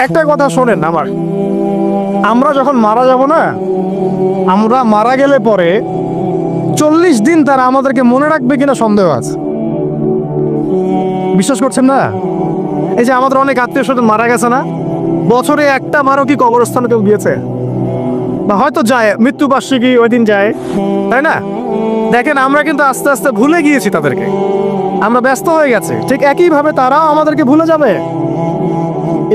একটা কথা শোনেন আমার, আমরা যখন মারা যাব না, আমরা মারা গেলে পরে 40 দিন তারা আমাদেরকে মনে রাখবে কিনা সন্দেহ আছে। বিশ্বাস করছেন না? এই যে আমাদের অনেক আত্মীয় স্বজন মারা গেছে না, বছরে একটা বারও কি কবরস্থানে কেউ গিয়েছে? বা হয়তো যায়, মৃত্যুবার্ষিকী ওই দিন যায়, তাই না? দেখেন আমরা কিন্তু আস্তে আস্তে ভুলে গিয়েছি তাদেরকে, আমরা ব্যস্ত হয়ে গেছে। ঠিক একইভাবে তারাও আমাদেরকে ভুলে যাবে।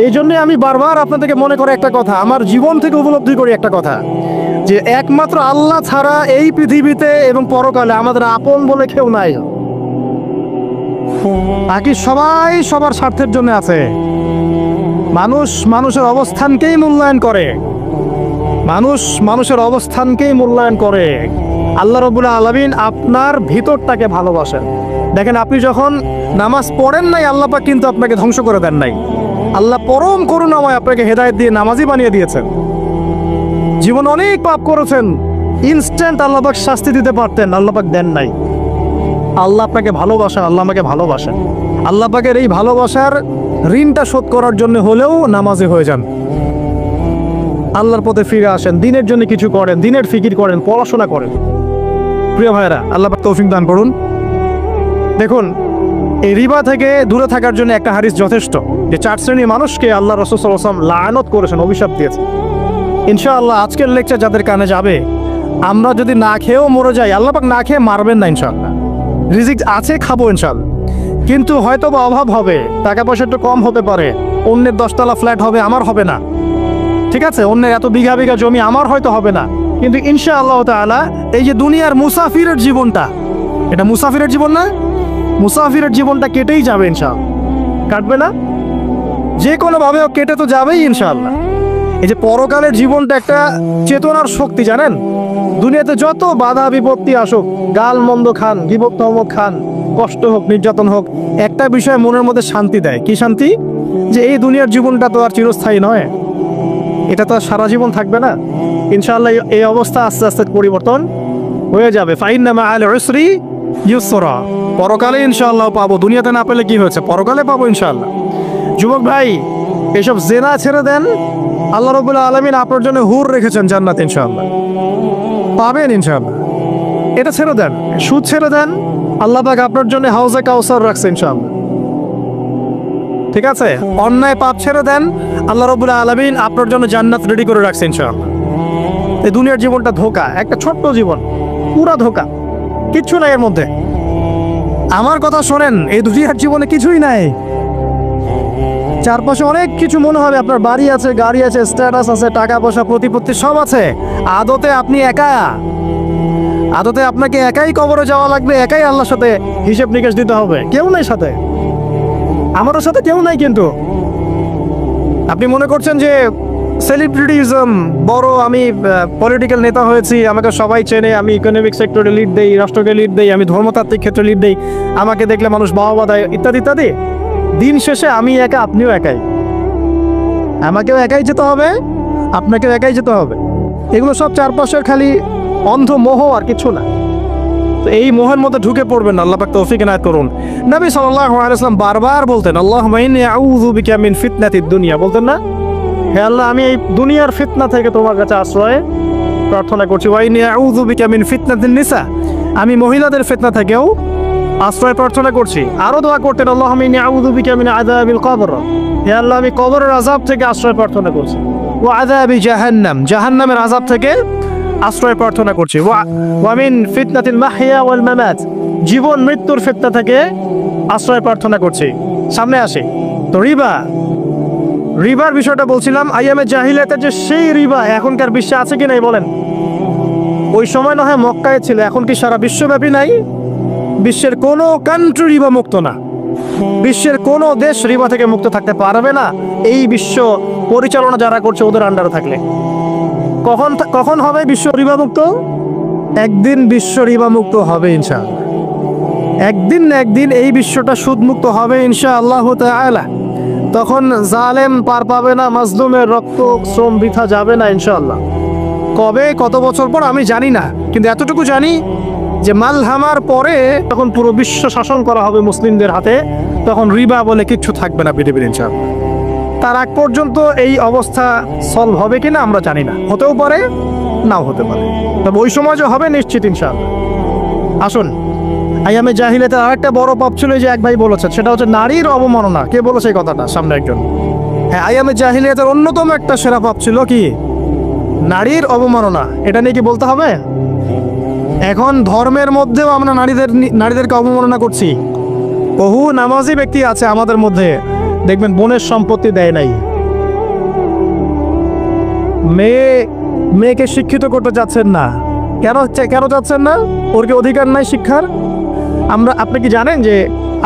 এই জন্যে আমি বারবার আপনাদেরকে মনে করে একটা কথা, আমার জীবন থেকে উপলব্ধি করি একটা কথা, যে একমাত্র আল্লাহ ছাড়া এই পৃথিবীতে এবং পরকালে আমাদের আপন বলে কেউ নাই। বাকি সবাই সবার স্বার্থের জন্য আছে। মানুষ মানুষের অবস্থানকেই মূল্যায়ন করে, মানুষ মানুষের অবস্থানকেই মূল্যায়ন করে। আল্লাহ রাব্বুল আলামিন আপনার ভিতরটাকে ভালোবাসেন। দেখেন আপনি যখন নামাজ পড়েন নাই, আল্লাহ পাক কিন্তু আপনাকে ধ্বংস করে দেন নাই। আল্লাহ পরম করুণাময় আপনাকে হেদায়েত দিয়ে নামাজি বানিয়ে দিয়েছেন। জীবন অনেক পাপ করেছেন, ইনস্ট্যান্ট আল্লাহ পাক শাস্তি দিতে পারতেন, আল্লাহ পাক দেন নাই। আল্লাহ আপনাকে ভালোবাসেন, আল্লাহ আমাকে ভালোবাসেন। আল্লাহ পাকের এই ভালোবাসার ঋণটা শোধ করার জন্য হলেও নামাজি হয়ে যান, আল্লাহর পথে ফিরে আসেন, দিনের জন্য কিছু করেন, দিনের ফিকির করেন, পড়াশোনা করেন। প্রিয় ভাইরা, আল্লাহ পাক তৌফিক দান করুন। দেখুন, এই রিবা থেকে দূরে থাকার জন্য একটা হাদিস যথেষ্ট, যে 4 শ্রেণীর মানুষকে আল্লাহ রাসূল সাল্লাল্লাহু আলাইহি ওয়াসাল্লাম লাআনত করেছেন, অভিশাপ দিয়েছেন। ইনশাআল্লাহ আজকের লেকচার যাদের কানে যাবে, আমরা যদি না খেয়েও মরে যাই, আল্লাহ পাক না খেয়ে মারবেন না ইনশাআল্লাহ। রিজিক আছে, খাবো ইনশাআল্লাহ। কিন্তু হয়তো বা অভাব হবে, টাকা পয়সা একটু কম হতে পারে, অন্যের 10 তলা ফ্ল্যাট হবে, আমার হবে না, ঠিক আছে? অন্যের এত বিঘা বিঘা জমি আমার হয়তো হবে না। কিন্তু ইনশাআল্লাহ তাআলা এই যে দুনিয়ার মুসাফিরের জীবনটা, এটা মুসাফিরের জীবন না? মুসাফিরের জীবনটা কেটেই যাবে ইনশাআল্লাহ। কাটবে না? যে কোনোভাবে কেটে তো যাবেই ইনশাআল্লাহ। এই যে পরকালের জীবনটা একটা চেতনার শক্তি, জানেন? দুনিয়াতে যত বাধা বিপত্তি আসুক, গাল মন্দ খান, গীবত তহমত খান, কষ্ট হোক, নির্যাতন হোক, একটা বিষয় মনের মধ্যে শান্তি দেয়। কি শান্তি? যে এই দুনিয়ার জীবনটা তো আর চিরস্থায়ী নয়, এটা তো আর সারা জীবন থাকবে না। ইনশাআল্লাহ এই অবস্থা আস্তে আস্তে পরিবর্তন হয়ে যাবে। ফাইন্না মাআল উসরি ইউসরা, পরকালে ইনশাআল্লাহ পাবো। দুনিয়াতে না পেলে কি হয়েছে, পরকালে পাবো ইনশাআল্লাহ। যুবক ভাই, এসব জেনা ছেড়ে দেন, আল্লাহ রাব্বুল আলামিন আপনার জন্য হুর রেখেছেন জান্নাত, ইনশাআল্লাহ পাবেন ইনশাআল্লাহ। এটা ছেড়ে দেন, সুদ ছেড়ে দেন, আল্লাহ পাক আপনার জন্য হাউজে কাউসার রাখছে ইনশাআল্লাহ, ঠিক আছে? অন্যায় পাপ ছেড়ে দেন, আল্লাহ রাব্বুল আলামিন আপনার জন্য জান্নাত রেডি করে রাখছে ইনশাআল্লাহ। এই দুনিয়ার জীবনটা ধোঁকা, একটা ছোট্ট জীবন, পুরা ধোঁকা, কিচ্ছু নাই এর মধ্যে। আমার কথা শোনেন, এই দুনিয়ার জীবনে কিছুই নাই। চারপাশে অনেক কিছু মনে হবে, আপনার বাড়ি আছে, গাড়ি আছে, স্ট্যাটাস আছে, টাকা পয়সা, প্রতিপত্তি সব আছে। আদতে আপনি একা, আদতে আপনাকে একাই কবরে যাওয়া লাগবে, একাই আল্লাহর সাথে হিসেব নিকেশ দিতে হবে। কেউ নাই সাথে, আমারও সাথে কেউ নাই। কিন্তু আপনি মনে করছেন যে সেলিব্রিটিজম বড়, আমি পলিটিক্যাল নেতা হয়েছি, আমাকে সবাই চেনে, আমি ইকোনমিক সেক্টরে লিড দেই, রাষ্ট্রকে লিড দেই, আমি ধর্মতাত্ত্বিক ক্ষেত্রে লিড দেই, আমাকে দেখলে মানুষ বাহবা দেয়, ইত্যাদি ইত্যাদি। দিন শেষে আমি একা, আপনিও একাই, আমাকেও একাই যেতে হবে, আপনাকেও একাই যেতে হবে। এগুলো সব চারপাশের খালি অন্ধ মোহ, আর কিছু না। তো এই মোহের মধ্যে ঢুকে পড়বেন না, আল্লাহ পাক তৌফিক এনায়েত করুন। নবী সাল্লাল্লাহু আলাইহি ওয়াসাল্লাম বারবার বলতেন, আল্লাহুম্মা ইন্নী আউযু বিকা মিন ফিতনাতিদ দুনিয়া, বলতেন না? হে আল্লাহ, আমি এই দুনিয়ার ফিতনা থেকে তোমার কাছে আশ্রয় প্রার্থনা করছি। ওয়া ইন্নী আউযু বিকা মিন ফিতনাতিন নিসা, আমি মহিলাদের ফিতনা থেকেও আশ্রয় প্রার্থনা করছি। আরো দোয়া করতেন, আল্লাহুম্মা ইন্নী আউযু বিকা মিন আযাবিল কবর, হে আল্লাহ, আমি কবরের আযাব থেকে আশ্রয় প্রার্থনা করছি। ওয়া আযাবি জাহান্নাম, জাহান্নামের আযাব থেকে আশ্রয় প্রার্থনা করছি। ওয়া মিন ফিতনাতিল মাহইয়া ওয়াল মামাত, জীবন মৃত্যুর ফিতনা থেকে আশ্রয় প্রার্থনা করছি। সামনে আসে তো রিবা, রিবার বিষয়টা বলছিলাম। আইয়ামে জাহিলিয়াতের যে সেই রিবা এখনকার বিশ্বে আছে কি নাই বলেন? ওই সময় না হয় মক্কায় ছিল, এখন কি সারা বিশ্বব্যাপী নাই? বিশ্বের কোনো কান্ট্রি রিবা মুক্ত না, বিশ্বের কোনো দেশ রিবা থেকে মুক্ত থাকতে পারবে না, এই বিশ্ব পরিচালনা যারা করছে ওদের আন্ডারে থাকলে। কখন হবে বিশ্ব রিবা মুক্ত? একদিন বিশ্ব রিবা মুক্ত হবে ইনশাআল্লাহ, একদিন না একদিন এই বিশ্বটা সুদমুক্ত হবে ইনশাআল্লাহ তাআলা। তখন জালেম পার পাবে না, মাজলুমের রক্ত শ্রম বৃথা যাবে না ইনশাআল্লাহ। কবে, কত বছর পর আমি জানি না, কিন্তু এতটুকু জানি যে মালহামার পরে তখন পুরো বিশ্ব শাসন করা হবে মুসলিমদের হাতে, তখন রিবা বলে কিচ্ছু থাকবে না পৃথিবীর ইনশাআল্লাহ। তার আগ পর্যন্ত এই অবস্থা সলভ হবে কিনা আমরা জানি না, হতেও পারে নাও হতে পারে, তবে ওই সময় যে হবে নিশ্চিত ইনশাআল্লাহ। আসুন, আইয়ামে জাহিলিয়াতের আরেকটা বড় পাপ ছিল যে এক ভাই বলেছেন, সেটা হচ্ছে নারীর অবমাননা। কে বলেছে এই কথাটা? সামনে একজন। হ্যাঁ, আইয়ামে জাহিলিয়াতের অন্যতম একটা সেরা পাপ ছিল কি? নারীর অবমাননা। এটা নিয়ে কি বলতে হবে? এখন ধর্মের মধ্যেও আমরা নারীদেরকে অবমাননা করছি। বহু নামাজি ব্যক্তি আছে আমাদের মধ্যে, দেখবেন বোনের সম্পত্তি দেয় নাই, মেয়েকে শিক্ষিত করতে যাচ্ছেন না। কেন যাচ্ছেন না? ওর কি অধিকার নাই শিক্ষার? আপনি কি জানেন যে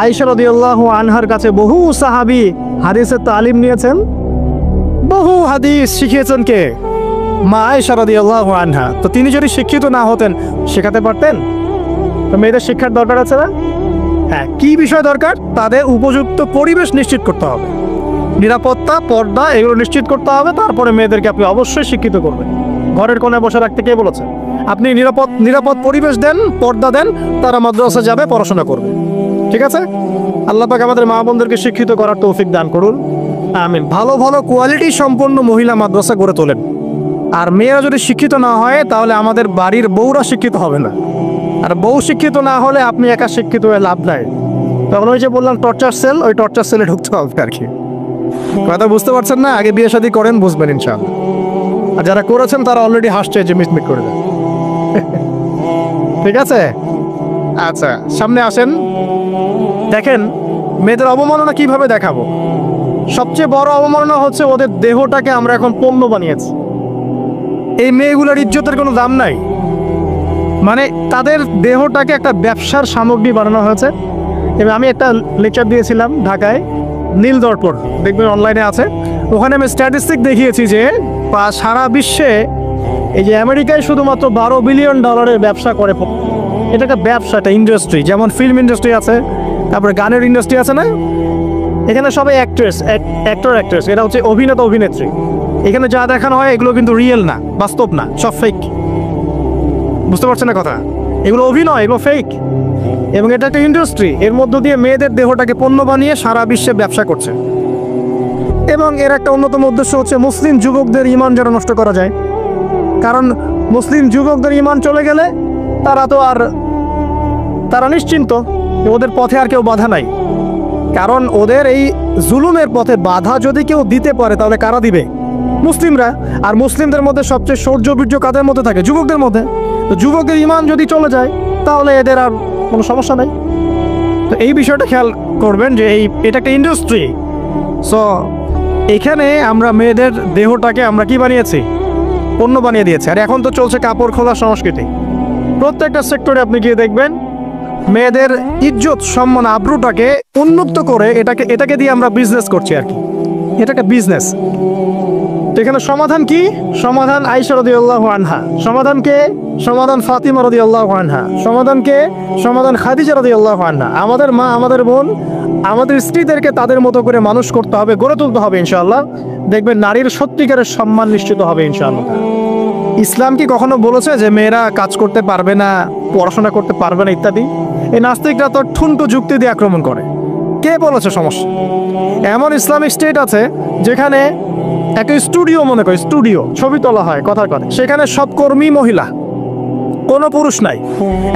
আয়েশা রাদিয়াল্লাহু আনহার কাছে বহু সাহাবী হাদিসের তালিম নিয়েছেন, বহু হাদিস শিখিয়েছেন কে? মা আয়েশা রাদিয়াল্লাহু আনহা। তো তিনি যদি শিক্ষিত না হতেন শেখাতে পারতেন? তো মেয়েদের শিক্ষার দরকার আছে না? হ্যাঁ, কি বিষয় দরকার? তাদের উপযুক্ত পরিবেশ নিশ্চিত করতে হবে, নিরাপত্তা, পর্দা এগুলো নিশ্চিত করতে হবে। তারপরে মেয়েদেরকে আপনি অবশ্যই শিক্ষিত করবেন। ঘরের কোণায় বসে রাখতে কে বলেছে? আপনি নিরাপদ পরিবেশ দেন, পর্দা দেন, তারা মাদ্রাসা যাবে, পড়াশোনা করবে। ঠিক আছে? আল্লাহ পাক আমাদের মা বোনদেরকে শিক্ষিত করার তৌফিক দান করুন, আমিন। ভালো ভালো কোয়ালিটি সম্পন্ন মহিলা মাদ্রাসা গড়ে তোলেন। আর মেয়েরা যদি শিক্ষিত না হয় তাহলে আমাদের বাড়ির বউরা শিক্ষিত হবে না, আর বউ শিক্ষিত না হলে আপনি একা শিক্ষিত হয়ে লাভ নাই। তখন ওই যে বললাম টর্চার সেল, ওই টর্চার সেলে ঢুকতে হবে আর কি। কথা বুঝতে পারছেন না? আগে বিয়ে শাদী করেন, বুঝবেন ইনশাআল্লাহ। আর যারা করেছেন তারা অলরেডি হাসছে যে মিটমিট করে দেন। ঠিক আছে? আচ্ছা, সামনে আসেন। দেখেন মেয়েদের অবমাননা কিভাবে দেখাবো। সবচেয়ে বড় অবমাননা হচ্ছে ওদের দেহটাকে আমরা এখন পণ্য বানিয়েছি। এই মেয়েগুলোর ইজ্জতের কোনো দাম নাই, মানে তাদের দেহটাকে একটা ব্যবসার সামগ্রী বানানো হয়েছে। এবং আমি একটা লেকচার দিয়েছিলাম ঢাকায়, নীল দর্পণ, দেখবেন অনলাইনে আছে। ওখানে আমি স্ট্যাটিস্টিক দেখিয়েছি যে সারা বিশ্বে এই যে আমেরিকায় শুধুমাত্র $12 বিলিয়ন ব্যবসা করে। এটা একটা ব্যবসা, একটা ইন্ডাস্ট্রি। যেমন ফিল্ম ইন্ডাস্ট্রি আছে, তারপরে গানের ইন্ডাস্ট্রি আছে না? এখানে সবাই অ্যাক্টর, এটা হচ্ছে অভিনেতা অভিনেত্রী। এখানে যা দেখানো হয় এগুলো কিন্তু রিয়েল না, বাস্তব না, সব ফেক। বুঝতে পারছেন না কথা? এগুলো অভিনয়, এগুলো ফেক। এবং এটা একটা ইন্ডাস্ট্রি, এর মধ্য দিয়ে মেয়েদের দেহটাকে পণ্য বানিয়ে সারা বিশ্বে ব্যবসা করছে। এবং এর একটা অন্যতম উদ্দেশ্য হচ্ছে মুসলিম যুবকদের ঈমান যেন নষ্ট করা যায়। কারণ মুসলিম যুবকদের ঈমান চলে গেলে তারা নিশ্চিন্ত, ওদের পথে আর কেউ বাধা নাই। কারণ ওদের এই জুলুমের পথে বাধা যদি কেউ দিতে পারে তাহলে কারা দিবে? মুসলিমরা। আর মুসলিমদের মধ্যে সবচেয়ে শৌর্য বীর্য কাদের মধ্যে থাকে? যুবকদের মধ্যে। তো যুবকদের ঈমান যদি চলে যায় তাহলে এদের আর কোনো সমস্যা নেই। তো এই বিষয়টা খেয়াল করবেন যে এটা একটা ইন্ডাস্ট্রি। সো এখানে আমরা মেয়েদের দেহটাকে আমরা কি বানিয়েছি? পণ্য বানিয়ে দিয়েছি। আর এখন তো চলছে কাপড় খোলা সংস্কৃতি। প্রত্যেকটা সেক্টরে আপনি গিয়ে দেখবেন মেয়েদের ইজ্জত, সম্মান, আব্রুটাকে উন্মুক্ত করে এটাকে দিয়ে আমরা বিজনেস করছি আর কি। এটা একটা বিজনেস। তো এখানে সমাধান কি? সমাধান আয়েশা রাদিয়াল্লাহু আনহা। সমাধান কে? সমাধান ফাতিমা রাদিয়াল্লাহু আনহা। সমাধান কে? সমাধান খাদিজা রাদিয়াল্লাহু আনহা। আমাদের মা, আমাদের বোন, আমাদের স্ত্রীদেরকে তাদের মতো করে মানুষ করতে হবে, গড়ে তুলতে হবে ইনশাআল্লাহ। দেখবেন নারীর সত্যিকারের সম্মান নিশ্চিত হবে ইনশাআল্লাহ। ইসলাম কি কখনো বলেছে যে মেয়েরা কাজ করতে পারবে না, পড়াশোনা করতে পারবে না ইত্যাদি? এই নাস্তিকরা তো ঠুনকো যুক্তি দিয়ে আক্রমণ করে। কে বলেছে সমস্যা? এমন ইসলামিক স্টেট আছে যেখানে একটা স্টুডিও, মনে করে স্টুডিও, ছবি তোলা হয় কথার কথা, সেখানে সব কর্মী মহিলা, কোনো পুরুষ নাই।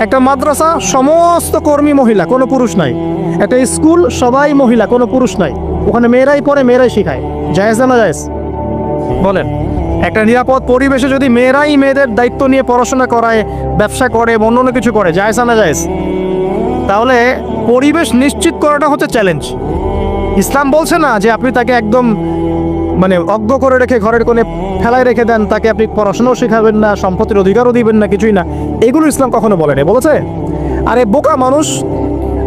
একটা মাদ্রাসা, সমস্ত কর্মী মহিলা, কোনো পুরুষ নাই। একটা স্কুল, সবাই মহিলা, কোনো পুরুষ নাই। ওখানে মেয়েরাই পড়ে, মেয়েরাই শিখায়। জায়েজ না জায়েজ বলেন? একটা নিরাপদ পরিবেশে যদি মেয়েরাই মেয়েদের দায়িত্ব নিয়ে পড়াশোনা করায়, ব্যবসা করে, অন্য কিছু করে, জায়েজ না জায়েজ? তাহলে পরিবেশ নিশ্চিত করাটা হচ্ছে চ্যালেঞ্জ। ইসলাম বলছে না যে আপনি তাকে একদম অজ্ঞ করে রেখে ঘরের কোণে ফেলায় রেখে দেন, তাকে আপনি পড়াশোনাও শেখাবেন না, সম্পত্তির অধিকারও দিবেন না, কিছুই না। এগুলো ইসলাম কখনো বলেনি। বলেছে? আরে বোকা মানুষ,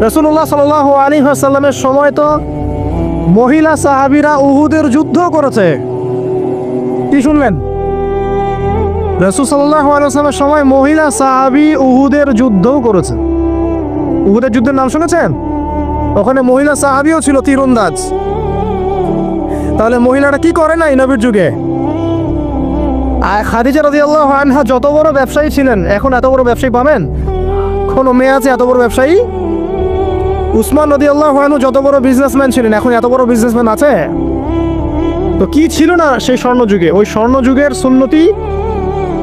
রাসূলুল্লাহ সাল্লাল্লাহু আলাইহি ওয়াসাল্লামের সময় তো মহিলা সাহাবীরা উহুদের যুদ্ধ করেছে। কি শুনলেন? রাসূল সাল্লাল্লাহু আলাইহি ওয়াসাল্লামের সময় মহিলা সাহাবী উহুদের যুদ্ধও করেছে। উহুদের যুদ্ধের নাম শুনেছেন? ওখানে মহিলা সাহাবীও ছিল, তীরন্দাজ। তাহলে মহিলারা কি করে নাই নবীর যুগে? আর খাদিজা রাদিয়াল্লাহু আনহা যত বড় ব্যবসায়ী ছিলেন, এখন এত বড় ব্যবসায়ী পাবেন? কোনো মেয়ে আছে এত বড় ব্যবসায়ী? উসমান রাদিয়াল্লাহু আনহু যত বড় বিজনেসম্যান ছিলেন, এখন এত বড় বিজনেসম্যান আছে? তো কি ছিল না সেই স্বর্ণযুগে? ওই স্বর্ণযুগের সুন্নতি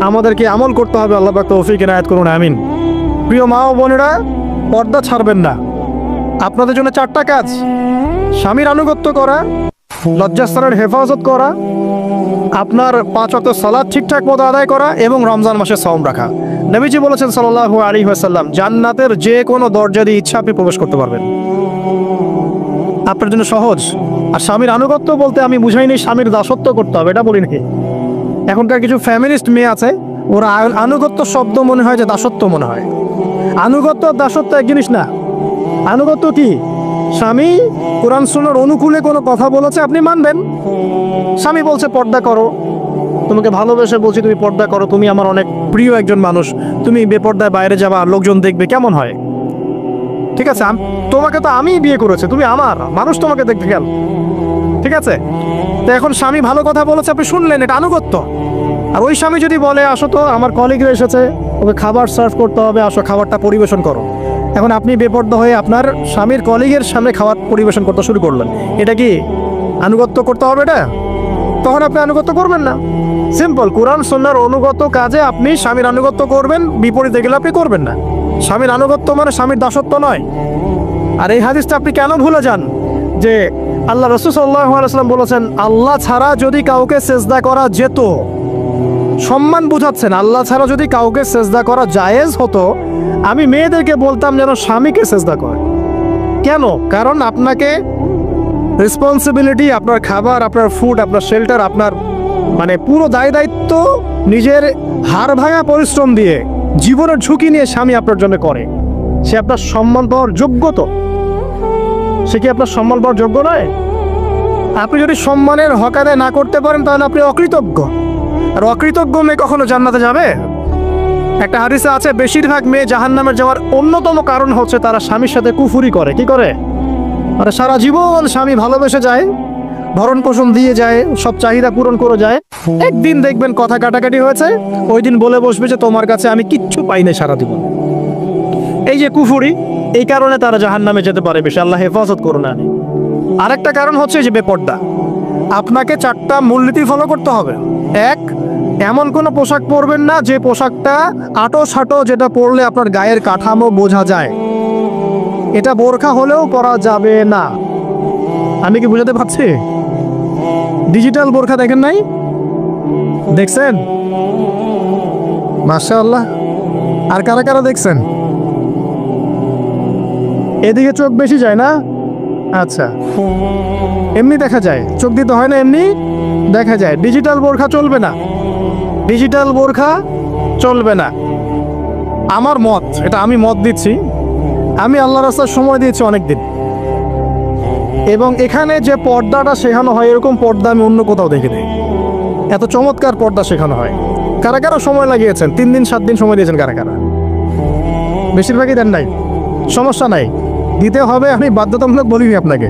আমাদেরকে আমল করতে হবে। আল্লাহ পাক তৌফিক ইনায়াত করুন, আমিন। প্রিয় মা ও বোনেরা, পর্দা ছাড়বেন না। আপনাদের জন্য 4টা কাজ: স্বামীর আনুগত্য করা, লজ্জাস্থানের হেফাজত করা, আপনার 5 ওয়াক্ত সালাত ঠিকঠাক মতো আদায় করা এবং রমজান মাসে সাওম রাখা। নবীজি বলেছেন সাল্লাল্লাহু আলাইহি ওয়াসাল্লাম, জান্নাতের যে কোনো দরজা দিয়ে ইচ্ছা আপনি প্রবেশ করতে পারবেন। আপনার জন্য সহজ। আর স্বামীর আনুগত্য বলতে আমি বুঝাইনি স্বামীর দাসত্ব করতে হবে, এটা বলি নাকি। এখনকার কিছু ফ্যামিলিস্ট মেয়ে আছে, ওরা আনুগত্য শব্দ মনে হয় যে দাসত্ব মনে হয়। আনুগত্য আর দাসত্ব এক জিনিস না। আনুগত্য কি? স্বামী কোরআন সুন্নাহর অনুকূলে কোনো কথা বলেছে, আপনি মানবেন। স্বামী বলছে পর্দা করো, তোমাকে ভালোবেসে বলছি তুমি পর্দা করো, তুমি আমার অনেক প্রিয় একজন মানুষ, তুমি বেপর্দায় বাইরে যাবা, লোকজন দেখবে, কেমন হয়? ঠিক আছে, তোমাকে তো আমি বিয়ে করেছি, তুমি আমার মানুষ, তোমাকে দেখতে গেল, ঠিক আছে। তো এখন স্বামী ভালো কথা বলেছে, আপনি শুনলেন, এটা আনুগত্য। আর ওই স্বামী যদি বলে আসো তো আমার কলিগরা এসেছে, ওকে খাবার সার্ভ করতে হবে, আসো খাবারটা পরিবেশন করো, এখন আপনি বেপর্দা হয়ে আপনার স্বামীর কলিগের সামনে খাবার পরিবেশন করতে শুরু করলেন, এটা কি আনুগত্য করতে হবে? এটা তখন আপনি আনুগত্য করবেন না। সিম্পল, কোরআন সুন্নাহর অনুগত কাজে আপনি স্বামীর আনুগত্য করবেন, বিপরীতে গেলে আপনি করবেন না। স্বামীর আনুগত্য মানে স্বামীর দাসত্ব নয়। আর এই হাদিসটা আপনি কেন ভুলে যান যে আল্লাহ রাসূল সাল্লাল্লাহু আলাইহি ওয়াসাল্লাম বলেছেন, আল্লাহ ছাড়া যদি কাউকে সেজদা করা যেত, সম্মান বুঝাচ্ছেন, আল্লাহ ছাড়া যদি কাউকে সেজদা করা জায়েজ হতো, আমি মেয়েদেরকে বলতাম যেন স্বামীকে সেজদা করে। কেন? কারণ আপনাকে রেসপন্সিবিলিটি, আপনার খাবার, আপনার ফুড, আপনার শেল্টার, আপনার মানে পুরো দায় দায়িত্ব নিজের হাড় ভাঙা পরিশ্রম দিয়ে, জীবনের ঝুঁকি নিয়ে স্বামী আপনার জন্য করে। সে আপনার সম্মান পাওয়ার যোগ্য তো? সে কি আপনার সম্মান পাওয়ার যোগ্য নয়? আপনি যদি সম্মানের হক আদায় না করতে পারেন তাহলে আপনি অকৃতজ্ঞ। আর অকৃতজ্ঞ মেয়ে কখনো জান্নাতে যাবে? একটা হাদিসে আছে, বেশিরভাগ মেয়ে জাহান্নামের যাওয়ার অন্যতম কারণ হচ্ছে তারা স্বামীর সাথে কুফুরি করে। কি করে? আর সারা জীবন স্বামী ভালোবেসে যায়, ভরণ পোষণ দিয়ে যায়, সব চাহিদা পূরণ করে যায়, একদিন দেখবেন কথা কাটাকাটি হয়েছে, ওই দিন বলে বসবে যে তোমার কাছে আমি কিচ্ছু পাই না সারা জীবন। এই যে কুফুরি, এই কারণে তারা জাহান্নামে যেতে পারে বেশি। আল্লাহ হেফাজত করুন। না, আরেকটা কারণ হচ্ছে যে বেপর্দা। আপনাকে 4টা মূলনীতি ফলো করতে হবে। 1, এমন কোনো পোশাক পরবেন না যে পোশাকটা আটো সাটো, যেটা পরলে আপনার গায়ের কাঠামো বোঝা যায়। এটা বোরখা হলেও পরা যাবে না। আমি কি বুঝাতে পারছি? ডিজিটাল বোরখা দেখেন নাই? দেখছেন? মাশাআল্লাহ। আর কারা কারা দেখছেন? এদিকে চোখ বেশি যায় না? আচ্ছা, এমনি দেখা যায়, চোখ দিতে হয় না, এমনি দেখা যায়। ডিজিটাল বোরখা চলবে না, ডিজিটাল বোরখা চলবে না। আমার মত, এটা আমি মত দিচ্ছি, আমি আল্লাহর রাস্তায় সময় দিয়েছি অনেকদিন, এবং এখানে যে পর্দাটা শেখানো হয় এরকম পর্দা আমি অন্য কোথাও দেখিনি। এত চমৎকার পর্দা শেখানো হয়। কারা কারা সময় লাগিয়েছেন? 3 দিন 7 দিন সময় দিয়েছেন কারা কারা? বেশিরভাগই দেন নাই। সমস্যা নাই, দিতে হবে, আমি বাধ্যতামূলক বলিনি আপনাকে।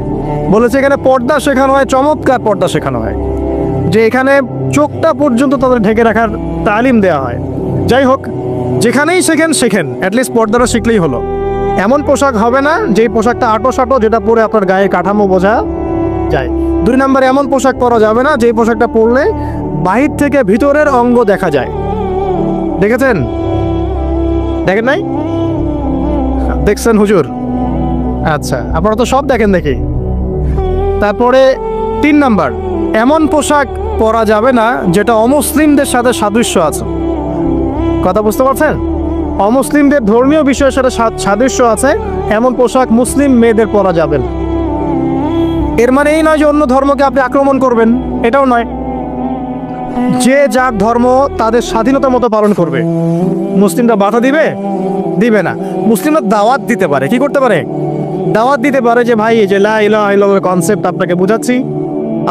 বলেছে এখানে পর্দা শেখানো হয়, চমৎকার পর্দা শেখানো হয়, যে এখানে চোখটা পর্যন্ত তাদের ঢেকে রাখার তালিম দেওয়া হয়। যাই হোক, যেখানেই শেখেন অ্যাটলিস্ট পর্দাটা শিখলেই হলো। এমন পোশাক হবে না যেই পোশাকটা আটো সাটো, যেটা পরে আপনার গায়ে কাঠামো বোঝা যায়। 2 নম্বরে এমন পোশাক পরা যাবে না যেই পোশাকটা পরলে বাহির থেকে ভিতরের অঙ্গ দেখা যায়। দেখেছেন? দেখেন নাই? দেখছেন হুজুর? আচ্ছা, আপনারা তো সব দেখেন দেখি। তারপরে 3 নাম্বার, এমন পোশাক পরা যাবে না যেটা অমুসলিমদের সাথে সাদৃশ্য আছে। কথা বুঝতে পারছেন? অমুসলিমদের ধর্মীয় বিষয়ের সাথে সাদৃশ্য আছে এমন পোশাক মুসলিম মেয়েদের পরা যাবে না। এর মানে এই নয় যে অন্য ধর্মকে আপনি আক্রমণ করবেন, এটাও নয়। যে যার ধর্ম তাদের স্বাধীনতা মতো পালন করবে। মুসলিমরা বাধা দিবে? দিবে না। মুসলিমরা দাওয়াত দিতে পারে। কি করতে পারে? দাওয়াত দিতে পারে যে ভাই, এই যে লা ইলাহা ইল্লাল্লাহ কনসেপ্ট আপনাকে বুঝাচ্ছি,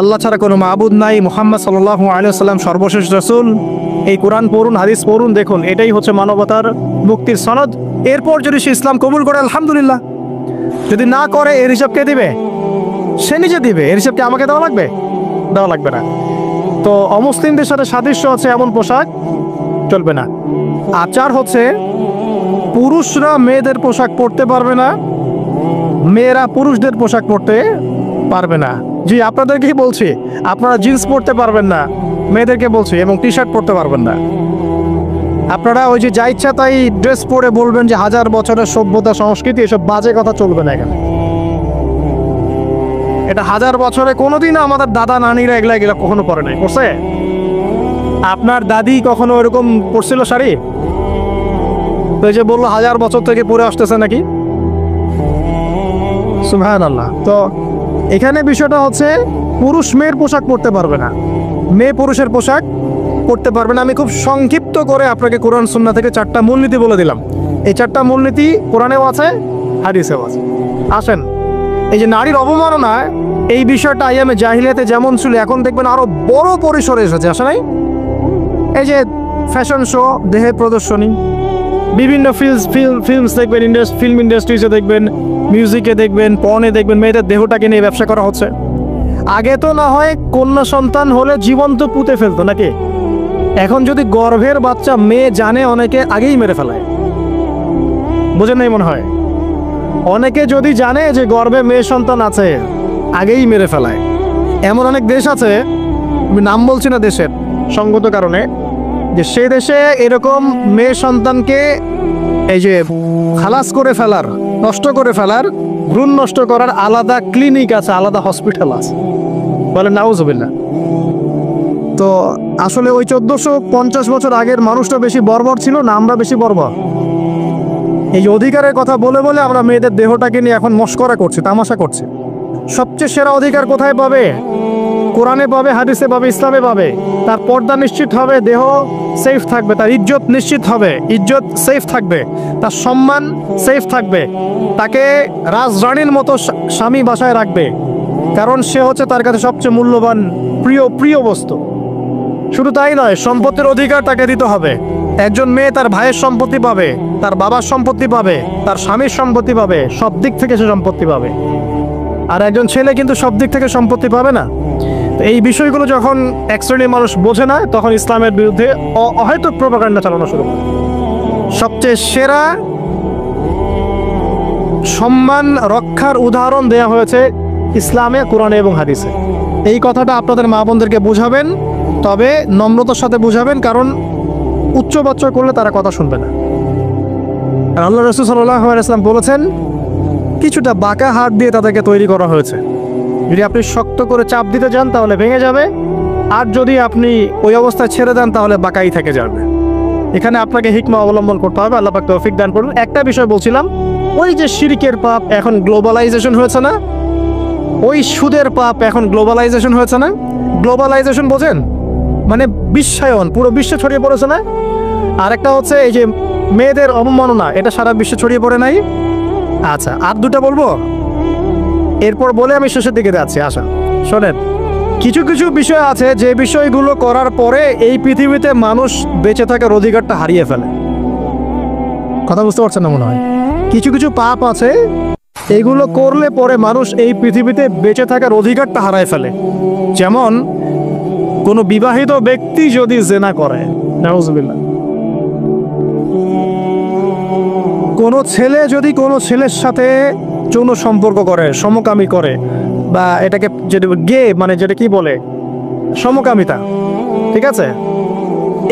আল্লাহ ছাড়া কোনো মাবুদ নাই, মুহাম্মদ সাল্লাল্লাহু আলাইহি ওয়াসাল্লাম সর্বশেষ রাসূল, এই কোরআন পড়ুন, হাদিস পড়ুন, দেখুন এটাই হচ্ছে মানবতার মুক্তির সনদ। এরপর যদি সে ইসলাম কবুল করে আলহামদুলিল্লাহ, যদি না করে এর হিসাব কে দিবে? সে নিজে দিবে। এর হিসাব কি আমাকে দেওয়া লাগবে? দেওয়া লাগবে না। তো অমুসলিমদের সাথে সাদৃশ্য আছে এমন পোশাক চলবে না। আচার হচ্ছে পুরুষরা মেয়েদের পোশাক পরতে পারবে না, মেয়েরা পুরুষদের পোশাক পরতে পারবে না। জি আপনাদেরকেই বলছি, আপনারা জিন্স পরতে পারবেন না, মেয়েদেরকে বলছি, এবং টি শার্ট পরতে পারবেন না। আপনারা ওই যে যা ইচ্ছা তাই ড্রেস পরে বলবেন যে হাজার বছরের সভ্যতা সংস্কৃতি, এসব বাজে কথা চলবে না এখানে। এটা হাজার বছরে কোনোদিন আমাদের দাদা নানিরা এগুলা কখনো পরে নাই, পড়ছে? আপনার দাদি কখনো এরকম পরছিল শাড়ি? তো এই যে বললো হাজার বছর থেকে পরে আসতেছে নাকি। সুবহানাল্লাহ। তো এখানে বিষয়টা হচ্ছে পুরুষ মেয়ের পোশাক পরতে পারবে না, মেয়ে পুরুষের পোশাক পরতে পারবে না। আমি খুব সংক্ষিপ্ত করে আপনাকে কোরআন সুন্নাহ থেকে 4টা মূলনীতি বলে দিলাম। এই 4টা মূলনীতি কোরআনেও আছে, হাদিসেও আছে। আসেন, এই যে নারীর অবমাননা, এই বিষয়টা আইয়ামে জাহিলিয়াতে যেমন ছিল, এখন দেখবেন আরো বড় পরিসরে এসেছে, আসে নাই? এই যে ফ্যাশন শো, দেহের প্রদর্শনী, বিভিন্ন ফিল্মস দেখবেন, ফিল্ম ইন্ডাস্ট্রিজে দেখবেন, মিউজিকে দেখবেন, পর্নে দেখবেন, মেয়েদের দেহটাকে নিয়ে ব্যবসা করা হচ্ছে। আগে তো না হয় কন্যা সন্তান হলে জীবন্ত পুঁতে ফেলতো নাকি, এখন যদি গর্ভের বাচ্চা মেয়ে জানে, অনেকে আগেই মেরে ফেলায়। বুঝেন নাই মনে হয়? অনেকে যদি জানে যে গর্ভে মেয়ে সন্তান আছে, আগেই মেরে ফেলায়। এমন অনেক দেশ আছে, আমি নাম বলছি না দেশের সঙ্গত কারণে, যে সেই দেশে এরকম মেয়ে সন্তানকে এই যে খালাস করে ফেলার, নষ্ট করে ফেলার, ভ্রূণ নষ্ট করার আলাদা ক্লিনিক আছে, আলাদা হসপিটাল আছে। বলে নাউজুবিল্লাহ। তো আসলে ওই 1450 বছর আগের মানুষটা বেশি বর্বর ছিল না আমরা বেশি বর্বর? এই অধিকারের কথা বলে বলে আমরা মেয়েদের দেহটাকে নিয়ে এখন মস্করা করছি, তামাশা করছি। সবচেয়ে সেরা অধিকার কোথায় পাবে? কোরআনে পাবে, হাদিসে পাবে, ইসলামে পাবে। তার পর্দা নিশ্চিত হবে, দেহ সেফ থাকবে, তার ইজ্জত নিশ্চিত হবে, ইজ্জত সেফ থাকবে, তার সম্মান সেফ থাকবে, তাকে রাজরানীর মতো স্বামী বাসায় রাখবে, কারণ সে হচ্ছে তার কাছে সবচেয়ে মূল্যবান প্রিয় বস্তু। শুধু তাই নয়, সম্পত্তির অধিকার তাকে দিতে হবে। একজন মেয়ে তার ভাইয়ের সম্পত্তি পাবে, তার বাবার সম্পত্তি পাবে, তার স্বামীর সম্পত্তি পাবে, সব দিক থেকে সে সম্পত্তি পাবে। আর একজন ছেলে কিন্তু সব দিক থেকে সম্পত্তি পাবে না। এই বিষয়গুলো যখন এক শ্রেণীর মানুষ বোঝে না, তখন ইসলামের বিরুদ্ধে অহেতুক প্রোপাগান্ডা চালানো শুরু করে। সবচেয়ে সেরা সম্মান রক্ষার উদাহরণ দেয়া হয়েছে ইসলামে, কোরআনে এবং হাদিসে। এই কথাটা আপনাদের মা বোনদেরকে বুঝাবেন, তবে নম্রতার সাথে বুঝাবেন, কারণ উচ্চবাচ্য করলে তারা কথা শুনবে না। আল্লাহ রাসূল সাল্লাল্লাহু আলাইহি ওয়াসাল্লাম বলেছেন, কিছুটা বাঁকা হাত দিয়ে তাদেরকে তৈরি করা হয়েছে। যদি আপনি শক্ত করে চাপ দিতে যান তাহলে ভেঙে যাবে, আর যদি আপনি ওই অবস্থায় ছেড়ে দেন তাহলে বাঁকাই থেকে যাবে। এখানে আপনাকে হিকমা অবলম্বন করতে হবে। আল্লাহ পাক তৌফিক দান করুন। একটা বিষয় বলছিলাম, ওই যে শিরকের পাপ এখন গ্লোবালাইজেশন হয়েছে না, ওই সুদের পাপ এখন গ্লোবালাইজেশন হয়েছে না। গ্লোবালাইজেশন বোঝেন? মানে বিশ্বায়ন, পুরো বিশ্বে ছড়িয়ে পড়েছে না। আর একটা হচ্ছে এই যে মেয়েদের অবমাননা, এটা সারা বিশ্বে ছড়িয়ে পড়ে নাই। আচ্ছা, আর দুটা বলবো, এরপর বলে আমি শেষের দিকে যাচ্ছি। আচ্ছা শোনেন, কিছু কিছু বিষয় আছে যে বিষয়গুলো করার পরে এই পৃথিবীতে মানুষ বেঁচে থাকার অধিকারটা হারিয়ে ফেলে। কথা বুঝতে পারছেন না মনে হয়? কিছু কিছু পাপ আছে, এগুলো করলে পরে মানুষ এই পৃথিবীতে বেঁচে থাকার অধিকারটা হারায় ফেলে। যেমন কোনো বিবাহিত ব্যক্তি যদি জিনা করে, নাউজুবিল্লাহ, কোনো ছেলে যদি কোনো ছেলের সাথে যৌন সম্পর্ক করে, সমকামী করে, বা এটাকে যেটা গে মানে যেটা কি বলে সমকামিতা, ঠিক আছে,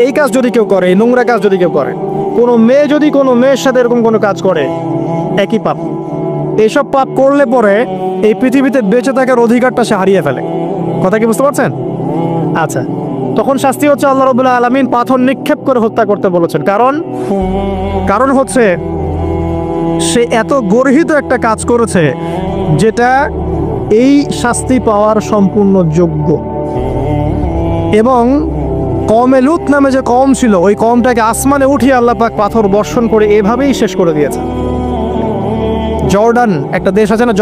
এই কাজ যদি কেউ করে, এই নোংরা কাজ যদি কেউ করে, কোনো মেয়ে যদি কোনো মেয়ের সাথে এরকম কোনো কাজ করে, একই পাপ। এইসব পাপ করলে পরে এই পৃথিবীতে বেঁচে থাকার অধিকারটা সে হারিয়ে ফেলে। কথা কি বুঝতে পারছেন? আচ্ছা, তখন শাস্তি হচ্ছে আল্লাহ রাব্বুল আলামিন পাথর নিক্ষেপ করে হত্যা করতে বলেছেন। কারণ হচ্ছে সে এত গর্হিত একটা কাজ করেছে যেটা এই শাস্তি পাওয়ার সম্পূর্ণ যোগ্য। এবং কওমে লূত নামে যে কওম ছিল, ওই কওমটাকে আসমানে উঠিয়ে আল্লাহ পাক পাথর বর্ষণ করে এভাবেই শেষ করে দিয়েছে। জর্ডান একটা দেশ আছে না,